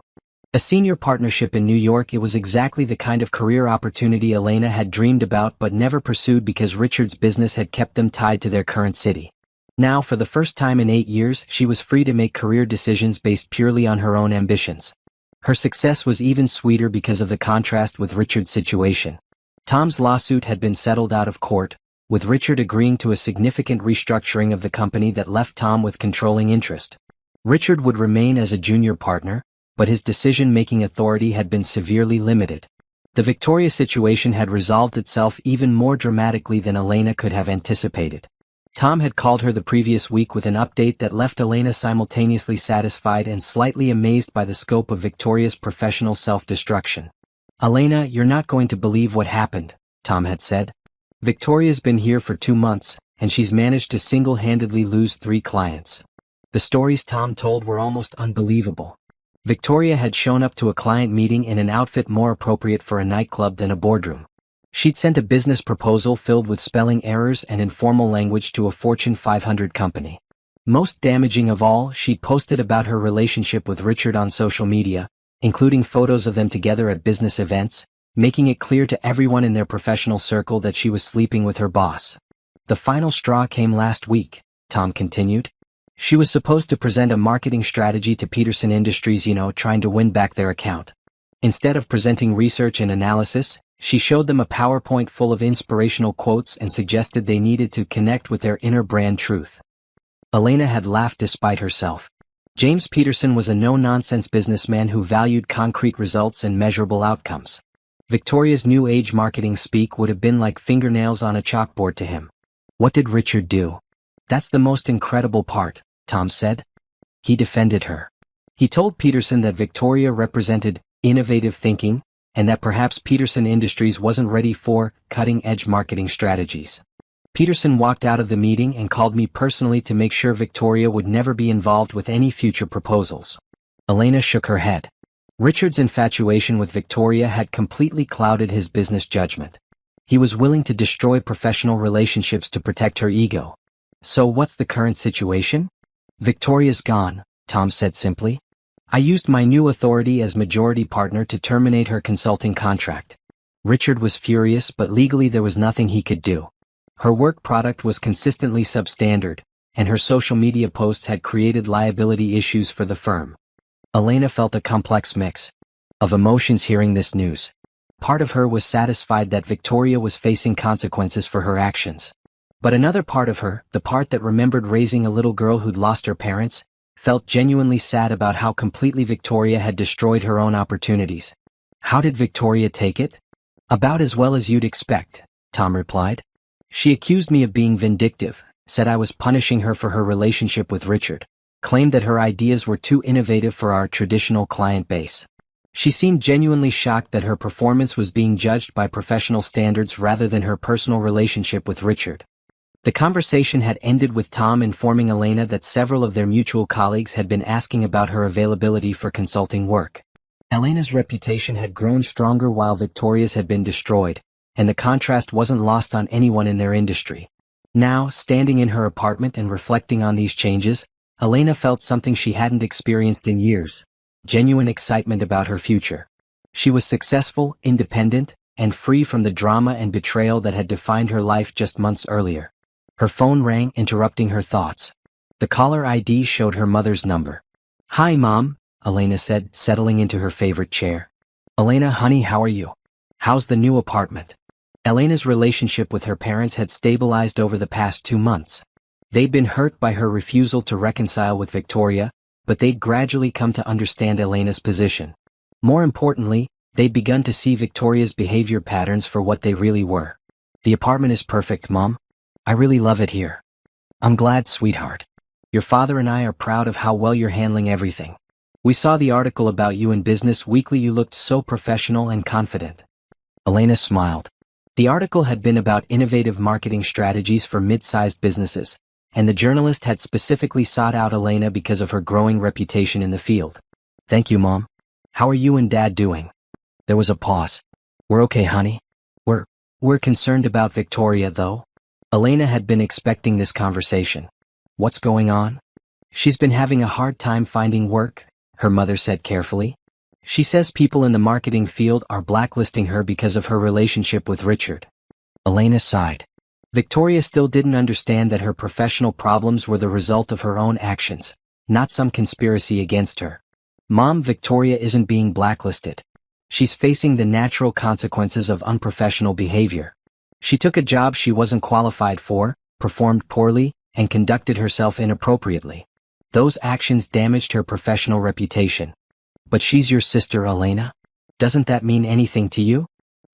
A senior partnership in New York. It was exactly the kind of career opportunity Elena had dreamed about but never pursued because Richard's business had kept them tied to their current city. Now, for the first time in 8 years, she was free to make career decisions based purely on her own ambitions. Her success was even sweeter because of the contrast with Richard's situation. Tom's lawsuit had been settled out of court, with Richard agreeing to a significant restructuring of the company that left Tom with controlling interest. Richard would remain as a junior partner, but his decision-making authority had been severely limited. The Victoria situation had resolved itself even more dramatically than Elena could have anticipated. Tom had called her the previous week with an update that left Elena simultaneously satisfied and slightly amazed by the scope of Victoria's professional self-destruction. "Elena, you're not going to believe what happened," Tom had said. "Victoria's been here for 2 months, and she's managed to single-handedly lose 3 clients." The stories Tom told were almost unbelievable. Victoria had shown up to a client meeting in an outfit more appropriate for a nightclub than a boardroom. She'd sent a business proposal filled with spelling errors and informal language to a Fortune 500 company. Most damaging of all, she'd posted about her relationship with Richard on social media, including photos of them together at business events, making it clear to everyone in their professional circle that she was sleeping with her boss. "The final straw came last week," Tom continued. "She was supposed to present a marketing strategy to Peterson Industries, trying to win back their account. Instead of presenting research and analysis, she showed them a PowerPoint full of inspirational quotes and suggested they needed to connect with their inner brand truth." Elena had laughed despite herself. James Peterson was a no-nonsense businessman who valued concrete results and measurable outcomes. Victoria's new age marketing speak would have been like fingernails on a chalkboard to him. What did Richard do? "That's the most incredible part," Tom said. He defended her. He told Peterson that Victoria represented innovative thinking, and that perhaps Peterson Industries wasn't ready for cutting-edge marketing strategies. Peterson walked out of the meeting and called me personally to make sure Victoria would never be involved with any future proposals. Elena shook her head. Richard's infatuation with Victoria had completely clouded his business judgment. He was willing to destroy professional relationships to protect her ego. "So what's the current situation?" "Victoria's gone," Tom said simply. "I used my new authority as majority partner to terminate her consulting contract." Richard was furious, but legally there was nothing he could do. Her work product was consistently substandard, and her social media posts had created liability issues for the firm. Elena felt a complex mix of emotions hearing this news. Part of her was satisfied that Victoria was facing consequences for her actions. But another part of her, the part that remembered raising a little girl who'd lost her parents, felt genuinely sad about how completely Victoria had destroyed her own opportunities. How did Victoria take it? About as well as you'd expect, Tom replied. She accused me of being vindictive, said I was punishing her for her relationship with Richard, claimed that her ideas were too innovative for our traditional client base. She seemed genuinely shocked that her performance was being judged by professional standards rather than her personal relationship with Richard. The conversation had ended with Tom informing Elena that several of their mutual colleagues had been asking about her availability for consulting work. Elena's reputation had grown stronger while Victoria's had been destroyed, and the contrast wasn't lost on anyone in their industry. Now, standing in her apartment and reflecting on these changes, Elena felt something she hadn't experienced in years: genuine excitement about her future. She was successful, independent, and free from the drama and betrayal that had defined her life just months earlier. Her phone rang, interrupting her thoughts. The caller ID showed her mother's number. "Hi, Mom," Elena said, settling into her favorite chair. "Elena, honey, how are you? How's the new apartment?" Elena's relationship with her parents had stabilized over the past 2 months. They'd been hurt by her refusal to reconcile with Victoria, but they'd gradually come to understand Elena's position. More importantly, they'd begun to see Victoria's behavior patterns for what they really were. "The apartment is perfect, Mom. I really love it here." "I'm glad, sweetheart. Your father and I are proud of how well you're handling everything. We saw the article about you in Business Weekly. You looked so professional and confident." Elena smiled. The article had been about innovative marketing strategies for mid-sized businesses, and the journalist had specifically sought out Elena because of her growing reputation in the field. "Thank you, Mom. How are you and Dad doing?" There was a pause. "We're okay, honey. We're concerned about Victoria, though." Elena had been expecting this conversation. "What's going on?" "She's been having a hard time finding work," her mother said carefully. "She says people in the marketing field are blacklisting her because of her relationship with Richard." Elena sighed. Victoria still didn't understand that her professional problems were the result of her own actions, not some conspiracy against her. "Mom, Victoria isn't being blacklisted. She's facing the natural consequences of unprofessional behavior. She took a job she wasn't qualified for, performed poorly, and conducted herself inappropriately. Those actions damaged her professional reputation." "But she's your sister, Elena. Doesn't that mean anything to you?"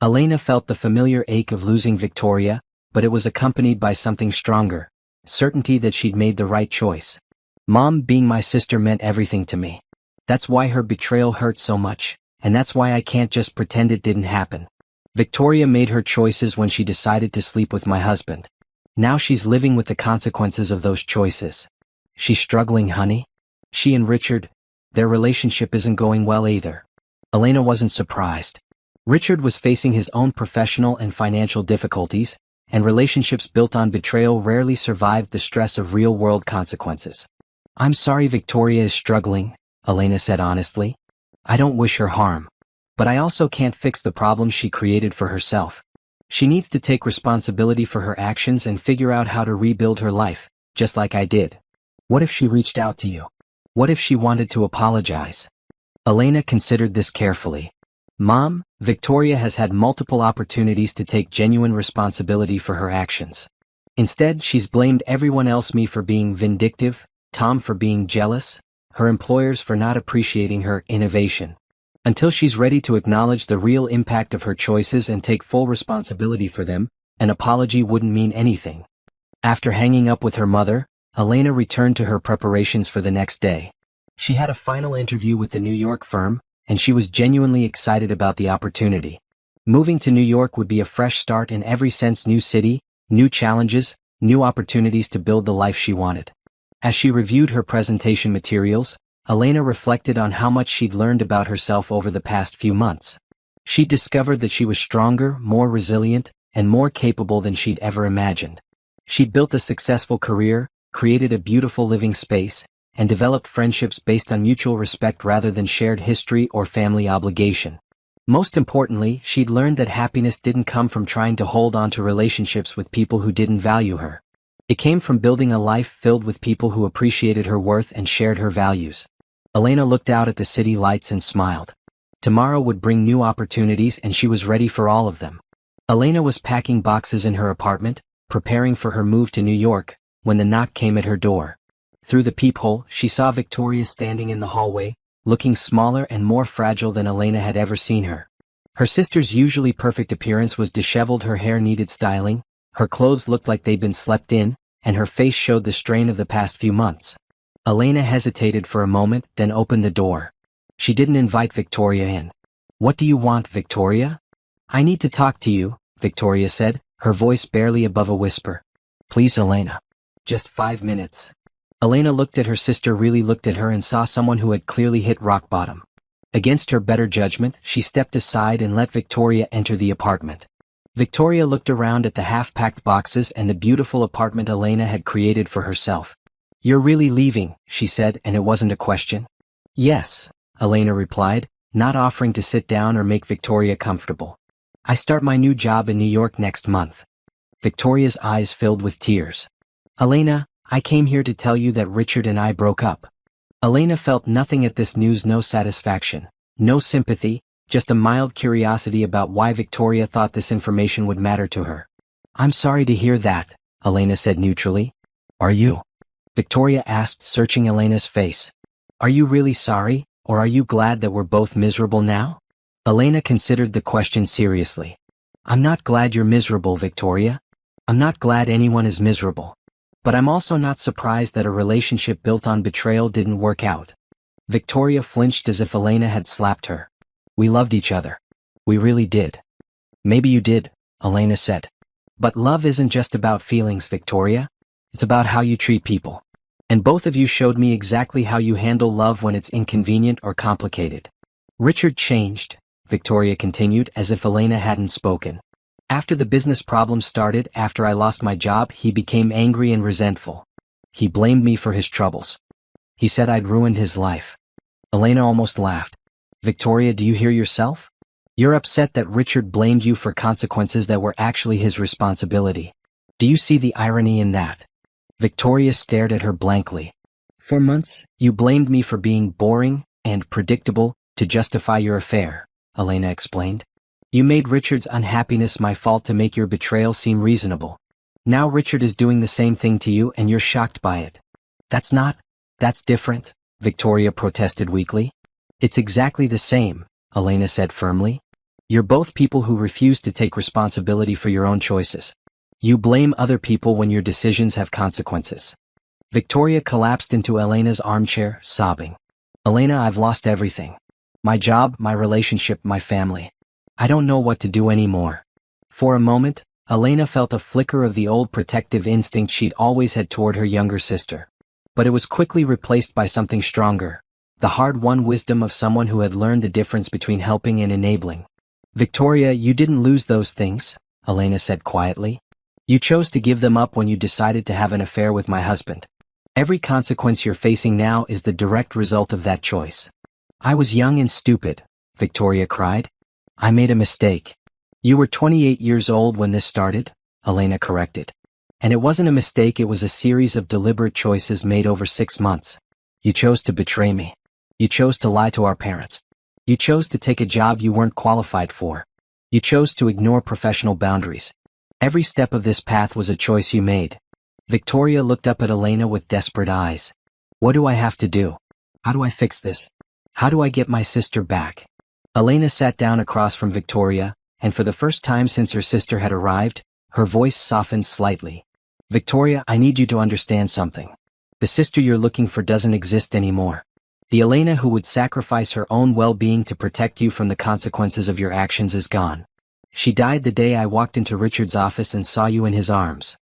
Elena felt the familiar ache of losing Victoria, but it was accompanied by something stronger: certainty that she'd made the right choice. "Mom, being my sister meant everything to me. That's why her betrayal hurt so much, and that's why I can't just pretend it didn't happen. Victoria made her choices when she decided to sleep with my husband. Now she's living with the consequences of those choices. She's struggling, honey. She and Richard, their relationship isn't going well either." Elena wasn't surprised. Richard was facing his own professional and financial difficulties, and relationships built on betrayal rarely survived the stress of real-world consequences. "I'm sorry Victoria is struggling," Elena said honestly. "I don't wish her harm. But I also can't fix the problems she created for herself. She needs to take responsibility for her actions and figure out how to rebuild her life, just like I did." "What if she reached out to you? What if she wanted to apologize?" Elena considered this carefully. "Mom, Victoria has had multiple opportunities to take genuine responsibility for her actions. Instead, she's blamed everyone else: me for being vindictive, Tom for being jealous, her employers for not appreciating her innovation. Until she's ready to acknowledge the real impact of her choices and take full responsibility for them, an apology wouldn't mean anything." After hanging up with her mother, Elena returned to her preparations for the next day. She had a final interview with the New York firm, and she was genuinely excited about the opportunity. Moving to New York would be a fresh start in every sense: new city, new challenges, new opportunities to build the life she wanted. As she reviewed her presentation materials, Elena reflected on how much she'd learned about herself over the past few months. She'd discovered that she was stronger, more resilient, and more capable than she'd ever imagined. She'd built a successful career, created a beautiful living space, and developed friendships based on mutual respect rather than shared history or family obligation. Most importantly, she'd learned that happiness didn't come from trying to hold on to relationships with people who didn't value her. It came from building a life filled with people who appreciated her worth and shared her values. Elena looked out at the city lights and smiled. Tomorrow would bring new opportunities and she was ready for all of them. Elena was packing boxes in her apartment, preparing for her move to New York, when the knock came at her door. Through the peephole, she saw Victoria standing in the hallway, looking smaller and more fragile than Elena had ever seen her. Her sister's usually perfect appearance was disheveled, her hair needed styling, her clothes looked like they'd been slept in, and her face showed the strain of the past few months. Elena hesitated for a moment, then opened the door. She didn't invite Victoria in. "What do you want, Victoria?" "I need to talk to you," Victoria said, her voice barely above a whisper. "Please, Elena. Just 5 minutes." Elena looked at her sister, really looked at her, and saw someone who had clearly hit rock bottom. Against her better judgment, she stepped aside and let Victoria enter the apartment. Victoria looked around at the half-packed boxes and the beautiful apartment Elena had created for herself. "You're really leaving," she said, and it wasn't a question. "Yes," Elena replied, not offering to sit down or make Victoria comfortable. "I start my new job in New York next month." Victoria's eyes filled with tears. "Elena, I came here to tell you that Richard and I broke up." Elena felt nothing at this news, no satisfaction, no sympathy, just a mild curiosity about why Victoria thought this information would matter to her. "I'm sorry to hear that," Elena said neutrally. "Are you?" Victoria asked, searching Elena's face. "Are you really sorry, or are you glad that we're both miserable now?" Elena considered the question seriously. "I'm not glad you're miserable, Victoria. I'm not glad anyone is miserable. But I'm also not surprised that a relationship built on betrayal didn't work out." Victoria flinched as if Elena had slapped her. "We loved each other. We really did." "Maybe you did," Elena said. "But love isn't just about feelings, Victoria. It's about how you treat people. And both of you showed me exactly how you handle love when it's inconvenient or complicated." "Richard changed," Victoria continued, as if Elena hadn't spoken. "After the business problems started, after I lost my job, he became angry and resentful. He blamed me for his troubles. He said I'd ruined his life." Elena almost laughed. "Victoria, do you hear yourself? You're upset that Richard blamed you for consequences that were actually his responsibility. Do you see the irony in that?" Victoria stared at her blankly. "For months, you blamed me for being boring and predictable to justify your affair," Elena explained. "You made Richard's unhappiness my fault to make your betrayal seem reasonable. Now Richard is doing the same thing to you and you're shocked by it." That's different," Victoria protested weakly. "It's exactly the same," Elena said firmly. "You're both people who refuse to take responsibility for your own choices. You blame other people when your decisions have consequences." Victoria collapsed into Elena's armchair, sobbing. "Elena, I've lost everything. My job, my relationship, my family. I don't know what to do anymore." For a moment, Elena felt a flicker of the old protective instinct she'd always had toward her younger sister. But it was quickly replaced by something stronger, the hard-won wisdom of someone who had learned the difference between helping and enabling. "Victoria, you didn't lose those things," Elena said quietly. "You chose to give them up when you decided to have an affair with my husband. Every consequence you're facing now is the direct result of that choice." "I was young and stupid," Victoria cried. "I made a mistake." "You were 28 years old when this started," Elena corrected. "And it wasn't a mistake, it was a series of deliberate choices made over 6 months. You chose to betray me. You chose to lie to our parents. You chose to take a job you weren't qualified for. You chose to ignore professional boundaries. Every step of this path was a choice you made." Victoria looked up at Elena with desperate eyes. "What do I have to do? How do I fix this? How do I get my sister back?" Elena sat down across from Victoria, and for the first time since her sister had arrived, her voice softened slightly. "Victoria, I need you to understand something. The sister you're looking for doesn't exist anymore. The Elena who would sacrifice her own well-being to protect you from the consequences of your actions is gone. She died the day I walked into Richard's office and saw you in his arms."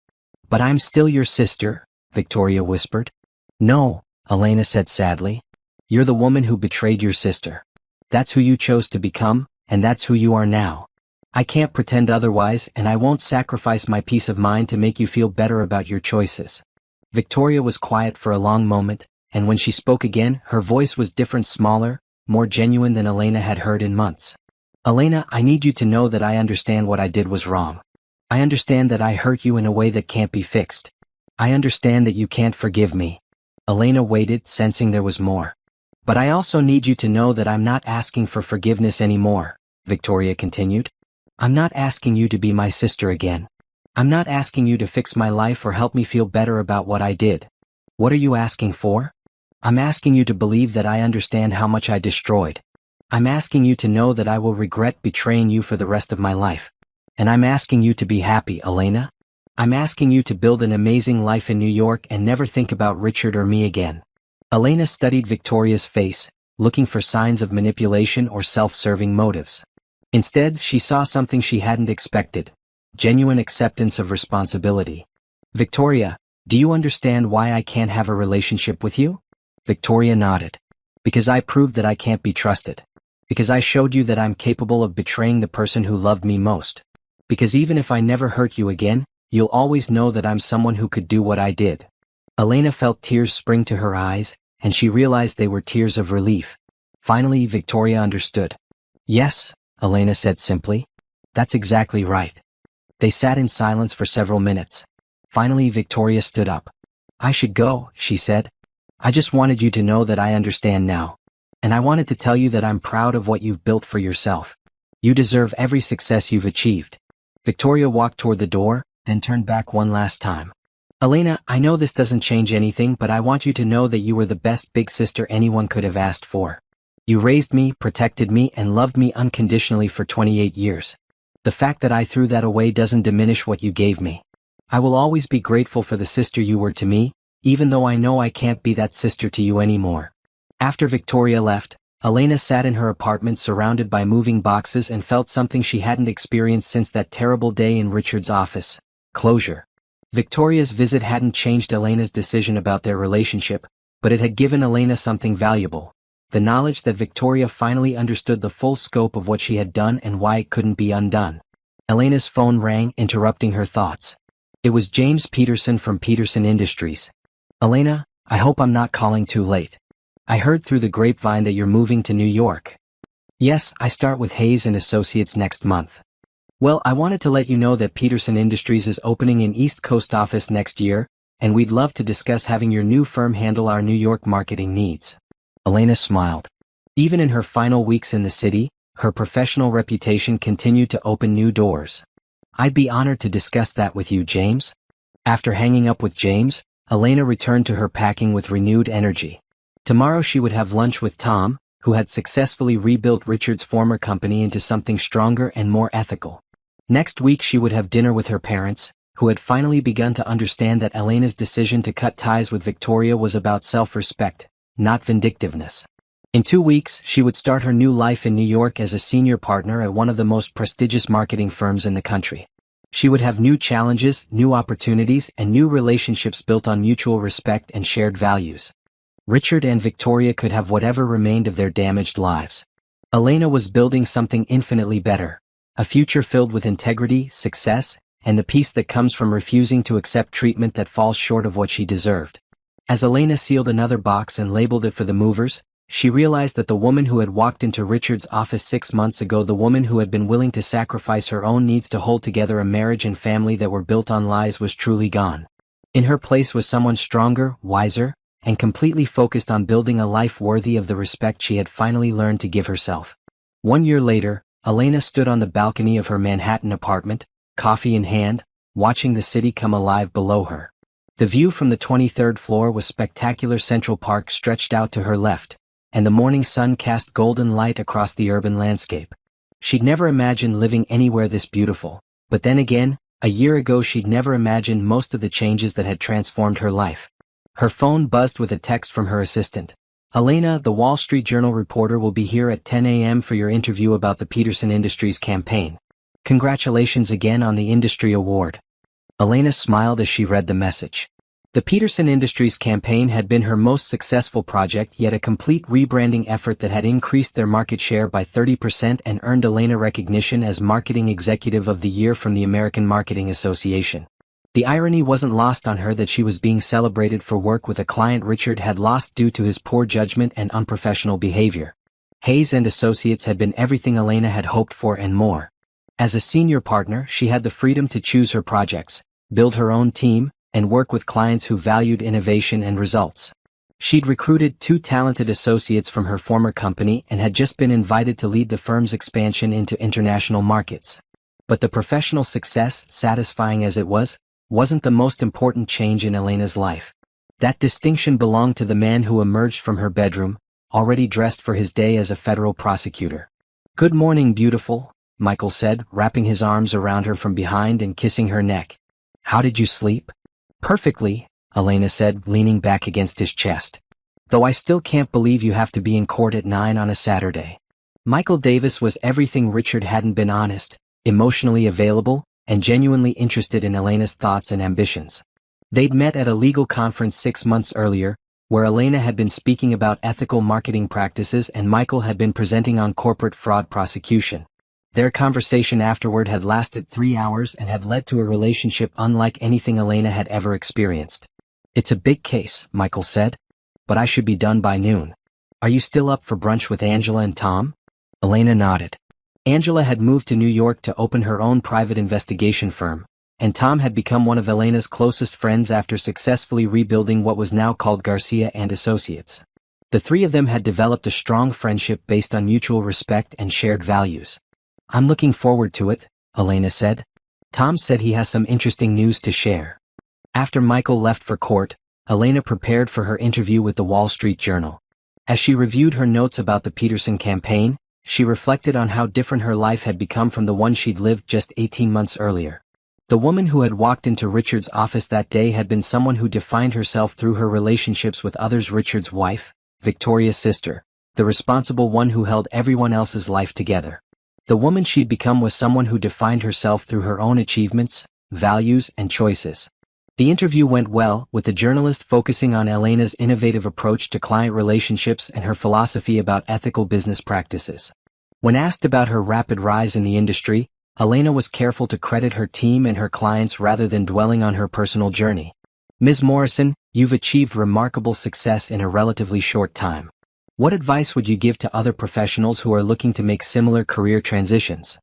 "But I'm still your sister," Victoria whispered. "No," Elena said sadly. "You're the woman who betrayed your sister. That's who you chose to become, and that's who you are now. I can't pretend otherwise, and I won't sacrifice my peace of mind to make you feel better about your choices." Victoria was quiet for a long moment, and when she spoke again, her voice was different, smaller, more genuine than Elena had heard in months. Elena, I need you to know that I understand what I did was wrong. I understand that I hurt you in a way that can't be fixed. I understand that you can't forgive me. Elena waited, sensing there was more. But I also need you to know that I'm not asking for forgiveness anymore, Victoria continued. I'm not asking you to be my sister again. I'm not asking you to fix my life or help me feel better about what I did. What are you asking for? I'm asking you to believe that I understand how much I destroyed. I'm asking you to know that I will regret betraying you for the rest of my life. And I'm asking you to be happy, Elena. I'm asking you to build an amazing life in New York and never think about Richard or me again. Elena studied Victoria's face, looking for signs of manipulation or self-serving motives. Instead, she saw something she hadn't expected: genuine acceptance of responsibility. Victoria, do you understand why I can't have a relationship with you? Victoria nodded. Because I proved that I can't be trusted. Because I showed you that I'm capable of betraying the person who loved me most. Because even if I never hurt you again, you'll always know that I'm someone who could do what I did. Elena felt tears spring to her eyes, and she realized they were tears of relief. Finally, Victoria understood. Yes, Elena said simply. That's exactly right. They sat in silence for several minutes. Finally, Victoria stood up. I should go, she said. I just wanted you to know that I understand now. And I wanted to tell you that I'm proud of what you've built for yourself. You deserve every success you've achieved. Victoria walked toward the door, then turned back one last time. Elena, I know this doesn't change anything, but I want you to know that you were the best big sister anyone could have asked for. You raised me, protected me, and loved me unconditionally for 28 years. The fact that I threw that away doesn't diminish what you gave me. I will always be grateful for the sister you were to me, even though I know I can't be that sister to you anymore. After Victoria left, Elena sat in her apartment surrounded by moving boxes and felt something she hadn't experienced since that terrible day in Richard's office: closure. Victoria's visit hadn't changed Elena's decision about their relationship, but it had given Elena something valuable: the knowledge that Victoria finally understood the full scope of what she had done and why it couldn't be undone. Elena's phone rang, interrupting her thoughts. It was James Peterson from Peterson Industries. Elena, I hope I'm not calling too late. I heard through the grapevine that you're moving to New York. Yes, I start with Hayes & Associates next month. Well, I wanted to let you know that Peterson Industries is opening an East Coast office next year, and we'd love to discuss having your new firm handle our New York marketing needs. Elena smiled. Even in her final weeks in the city, her professional reputation continued to open new doors. I'd be honored to discuss that with you, James. After hanging up with James, Elena returned to her packing with renewed energy. Tomorrow she would have lunch with Tom, who had successfully rebuilt Richard's former company into something stronger and more ethical. Next week she would have dinner with her parents, who had finally begun to understand that Elena's decision to cut ties with Victoria was about self-respect, not vindictiveness. In 2 weeks she would start her new life in New York as a senior partner at one of the most prestigious marketing firms in the country. She would have new challenges, new opportunities, and new relationships built on mutual respect and shared values. Richard and Victoria could have whatever remained of their damaged lives. Elena was building something infinitely better: a future filled with integrity, success, and the peace that comes from refusing to accept treatment that falls short of what she deserved. As Elena sealed another box and labeled it for the movers, she realized that the woman who had walked into Richard's office 6 months ago, the woman who had been willing to sacrifice her own needs to hold together a marriage and family that were built on lies, was truly gone. In her place was someone stronger, wiser, and completely focused on building a life worthy of the respect she had finally learned to give herself. 1 year later, Elena stood on the balcony of her Manhattan apartment, coffee in hand, watching the city come alive below her. The view from the 23rd floor was spectacular. Central Park stretched out to her left, and the morning sun cast golden light across the urban landscape. She'd never imagined living anywhere this beautiful, but then again, a year ago she'd never imagined most of the changes that had transformed her life. Her phone buzzed with a text from her assistant. Elena, the Wall Street Journal reporter will be here at 10 a.m. for your interview about the Peterson Industries campaign. Congratulations again on the industry award. Elena smiled as she read the message. The Peterson Industries campaign had been her most successful project yet, a complete rebranding effort that had increased their market share by 30% and earned Elena recognition as Marketing Executive of the Year from the American Marketing Association. The irony wasn't lost on her that she was being celebrated for work with a client Richard had lost due to his poor judgment and unprofessional behavior. Hayes and Associates had been everything Elena had hoped for and more. As a senior partner, she had the freedom to choose her projects, build her own team, and work with clients who valued innovation and results. She'd recruited 2 talented associates from her former company and had just been invited to lead the firm's expansion into international markets. But the professional success, satisfying as it was, wasn't the most important change in Elena's life. That distinction belonged to the man who emerged from her bedroom, already dressed for his day as a federal prosecutor. "Good morning, beautiful," Michael said, wrapping his arms around her from behind and kissing her neck. "How did you sleep?" "Perfectly," Elena said, leaning back against his chest. "Though I still can't believe you have to be in court at 9 on a Saturday." Michael Davis was everything Richard hadn't been: honest, emotionally available, and genuinely interested in Elena's thoughts and ambitions. They'd met at a legal conference 6 months earlier, where Elena had been speaking about ethical marketing practices and Michael had been presenting on corporate fraud prosecution. Their conversation afterward had lasted 3 hours and had led to a relationship unlike anything Elena had ever experienced. "It's a big case," Michael said, "but I should be done by noon. Are you still up for brunch with Angela and Tom?" Elena nodded. Angela had moved to New York to open her own private investigation firm, and Tom had become one of Elena's closest friends after successfully rebuilding what was now called Garcia and Associates. The 3 of them had developed a strong friendship based on mutual respect and shared values. "I'm looking forward to it," Elena said. "Tom said he has some interesting news to share." After Michael left for court, Elena prepared for her interview with the Wall Street Journal. As she reviewed her notes about the Peterson campaign, she reflected on how different her life had become from the one she'd lived just 18 months earlier. The woman who had walked into Richard's office that day had been someone who defined herself through her relationships with others: Richard's wife, Victoria's sister, the responsible one who held everyone else's life together. The woman she'd become was someone who defined herself through her own achievements, values, and choices. The interview went well, with the journalist focusing on Elena's innovative approach to client relationships and her philosophy about ethical business practices. When asked about her rapid rise in the industry, Elena was careful to credit her team and her clients rather than dwelling on her personal journey. "Ms. Morrison, you've achieved remarkable success in a relatively short time. What advice would you give to other professionals who are looking to make similar career transitions?"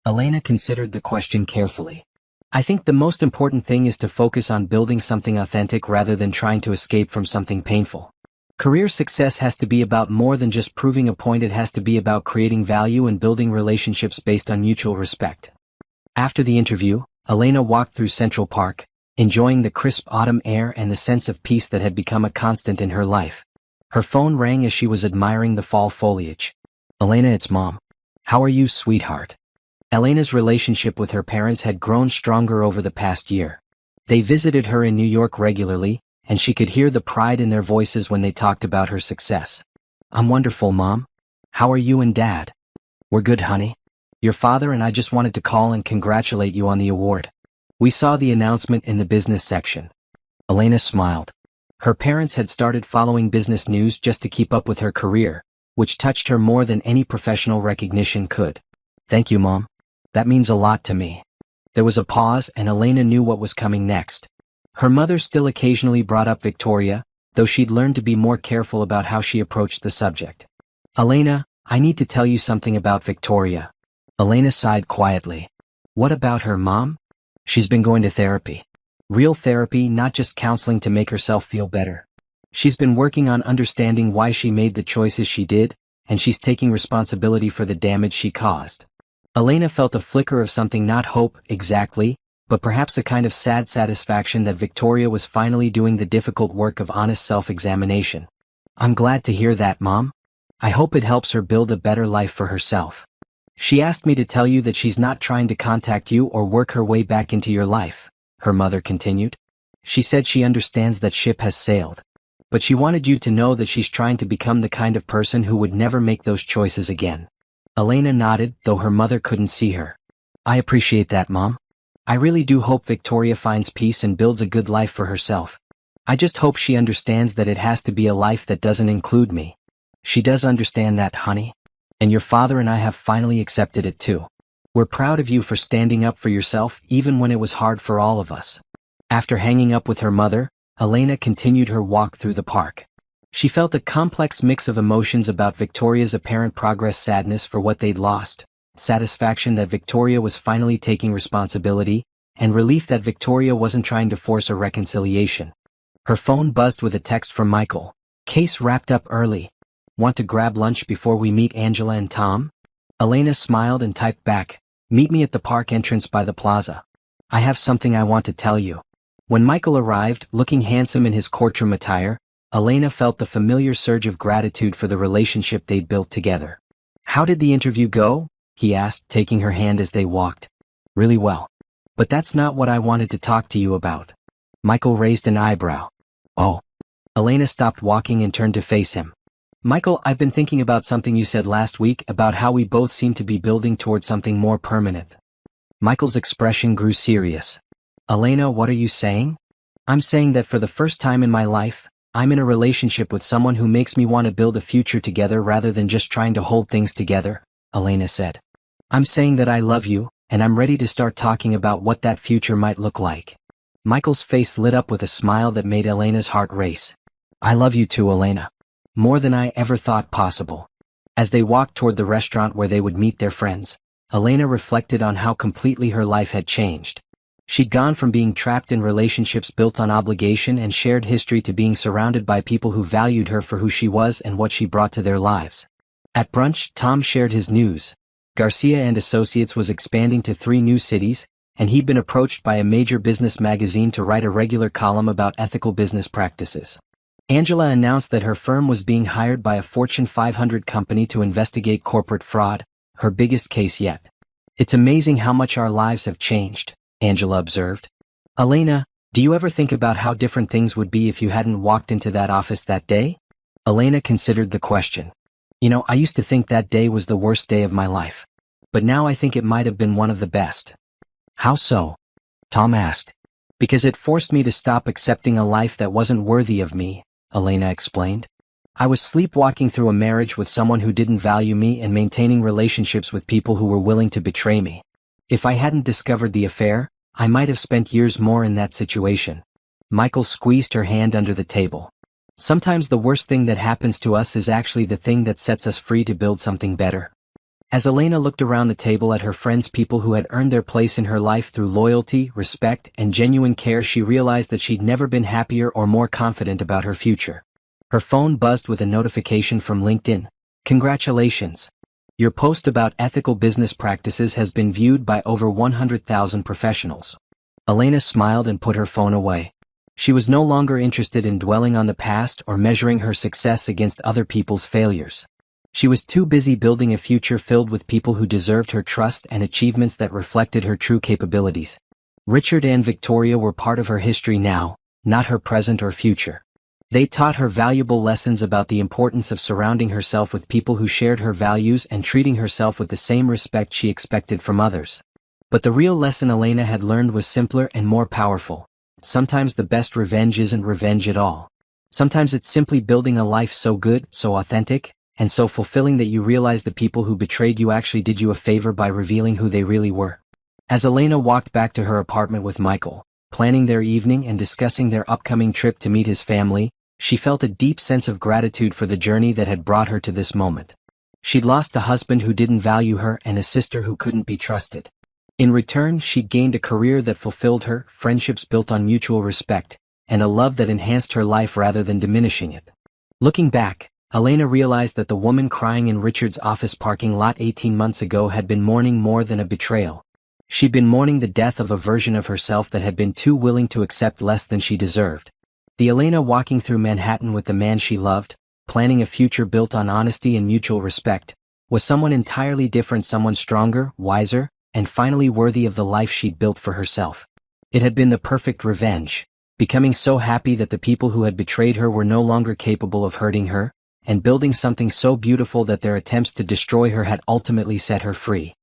Elena considered the question carefully. "I think the most important thing is to focus on building something authentic rather than trying to escape from something painful. Career success has to be about more than just proving a point. It has to be about creating value and building relationships based on mutual respect." After the interview, Elena walked through Central Park, enjoying the crisp autumn air and the sense of peace that had become a constant in her life. Her phone rang as she was admiring the fall foliage. "Elena, it's Mom. How are you, sweetheart?" Elena's relationship with her parents had grown stronger over the past year. They visited her in New York regularly, and she could hear the pride in their voices when they talked about her success. "I'm wonderful, Mom. How are you and Dad?" "We're good, honey. Your father and I just wanted to call and congratulate you on the award. We saw the announcement in the business section." Elena smiled. Her parents had started following business news just to keep up with her career, which touched her more than any professional recognition could. "Thank you, Mom. That means a lot to me." There was a pause, and Elena knew what was coming next. Her mother still occasionally brought up Victoria, though she'd learned to be more careful about how she approached the subject. "Elena, I need to tell you something about Victoria." Elena sighed quietly. "What about her, Mom?" "She's been going to therapy. Real therapy, not just counseling to make herself feel better. She's been working on understanding why she made the choices she did, and she's taking responsibility for the damage she caused." Elena felt a flicker of something, not hope exactly, but perhaps a kind of sad satisfaction that Victoria was finally doing the difficult work of honest self-examination. "I'm glad to hear that, Mom. I hope it helps her build a better life for herself. She asked me to tell you that she's not trying to contact you or work her way back into your life," her mother continued. "She said she understands that ship has sailed. But she wanted you to know that she's trying to become the kind of person who would never make those choices again." Elena nodded, though her mother couldn't see her. "I appreciate that, Mom. I really do hope Victoria finds peace and builds a good life for herself. I just hope she understands that it has to be a life that doesn't include me." "She does understand that, honey. And your father and I have finally accepted it too. We're proud of you for standing up for yourself even when it was hard for all of us." After hanging up with her mother, Elena continued her walk through the park. She felt a complex mix of emotions about Victoria's apparent progress, sadness for what they'd lost, satisfaction that Victoria was finally taking responsibility, and relief that Victoria wasn't trying to force a reconciliation. Her phone buzzed with a text from Michael. Case wrapped up early. Want to grab lunch before we meet Angela and Tom? Elena smiled and typed back, meet me at the park entrance by the plaza. I have something I want to tell you. When Michael arrived, looking handsome in his courtroom attire, Elena felt the familiar surge of gratitude for the relationship they'd built together. How did the interview go? He asked, taking her hand as they walked. Really well. But that's not what I wanted to talk to you about. Michael raised an eyebrow. Oh. Elena stopped walking and turned to face him. Michael, I've been thinking about something you said last week about how we both seem to be building toward something more permanent. Michael's expression grew serious. Elena, what are you saying? I'm saying that for the first time in my life, I'm in a relationship with someone who makes me want to build a future together rather than just trying to hold things together, Elena said. I'm saying that I love you, and I'm ready to start talking about what that future might look like. Michael's face lit up with a smile that made Elena's heart race. I love you too, Elena. More than I ever thought possible. As they walked toward the restaurant where they would meet their friends, Elena reflected on how completely her life had changed. She'd gone from being trapped in relationships built on obligation and shared history to being surrounded by people who valued her for who she was and what she brought to their lives. At brunch, Tom shared his news. Garcia and Associates was expanding to 3 new cities, and he'd been approached by a major business magazine to write a regular column about ethical business practices. Angela announced that her firm was being hired by a Fortune 500 company to investigate corporate fraud, her biggest case yet. It's amazing how much our lives have changed, Angela observed. Elena, do you ever think about how different things would be if you hadn't walked into that office that day? Elena considered the question. You know, I used to think that day was the worst day of my life. But now I think it might have been one of the best. How so? Tom asked. Because it forced me to stop accepting a life that wasn't worthy of me, Elena explained. I was sleepwalking through a marriage with someone who didn't value me and maintaining relationships with people who were willing to betray me. If I hadn't discovered the affair, I might have spent years more in that situation. Michael squeezed her hand under the table. Sometimes the worst thing that happens to us is actually the thing that sets us free to build something better. As Elena looked around the table at her friends, people who had earned their place in her life through loyalty, respect, and genuine care, she realized that she'd never been happier or more confident about her future. Her phone buzzed with a notification from LinkedIn. Congratulations! Your post about ethical business practices has been viewed by over 100,000 professionals. Elena smiled and put her phone away. She was no longer interested in dwelling on the past or measuring her success against other people's failures. She was too busy building a future filled with people who deserved her trust and achievements that reflected her true capabilities. Richard and Victoria were part of her history now, not her present or future. They taught her valuable lessons about the importance of surrounding herself with people who shared her values and treating herself with the same respect she expected from others. But the real lesson Elena had learned was simpler and more powerful. Sometimes the best revenge isn't revenge at all. Sometimes it's simply building a life so good, so authentic, and so fulfilling that you realize the people who betrayed you actually did you a favor by revealing who they really were. As Elena walked back to her apartment with Michael, planning their evening and discussing their upcoming trip to meet his family, she felt a deep sense of gratitude for the journey that had brought her to this moment. She'd lost a husband who didn't value her and a sister who couldn't be trusted. In return, she'd gained a career that fulfilled her, friendships built on mutual respect, and a love that enhanced her life rather than diminishing it. Looking back, Elena realized that the woman crying in Richard's office parking lot 18 months ago had been mourning more than a betrayal. She'd been mourning the death of a version of herself that had been too willing to accept less than she deserved. The Elena walking through Manhattan with the man she loved, planning a future built on honesty and mutual respect, was someone entirely different, someone stronger, wiser, and finally worthy of the life she'd built for herself. It had been the perfect revenge, becoming so happy that the people who had betrayed her were no longer capable of hurting her, and building something so beautiful that their attempts to destroy her had ultimately set her free.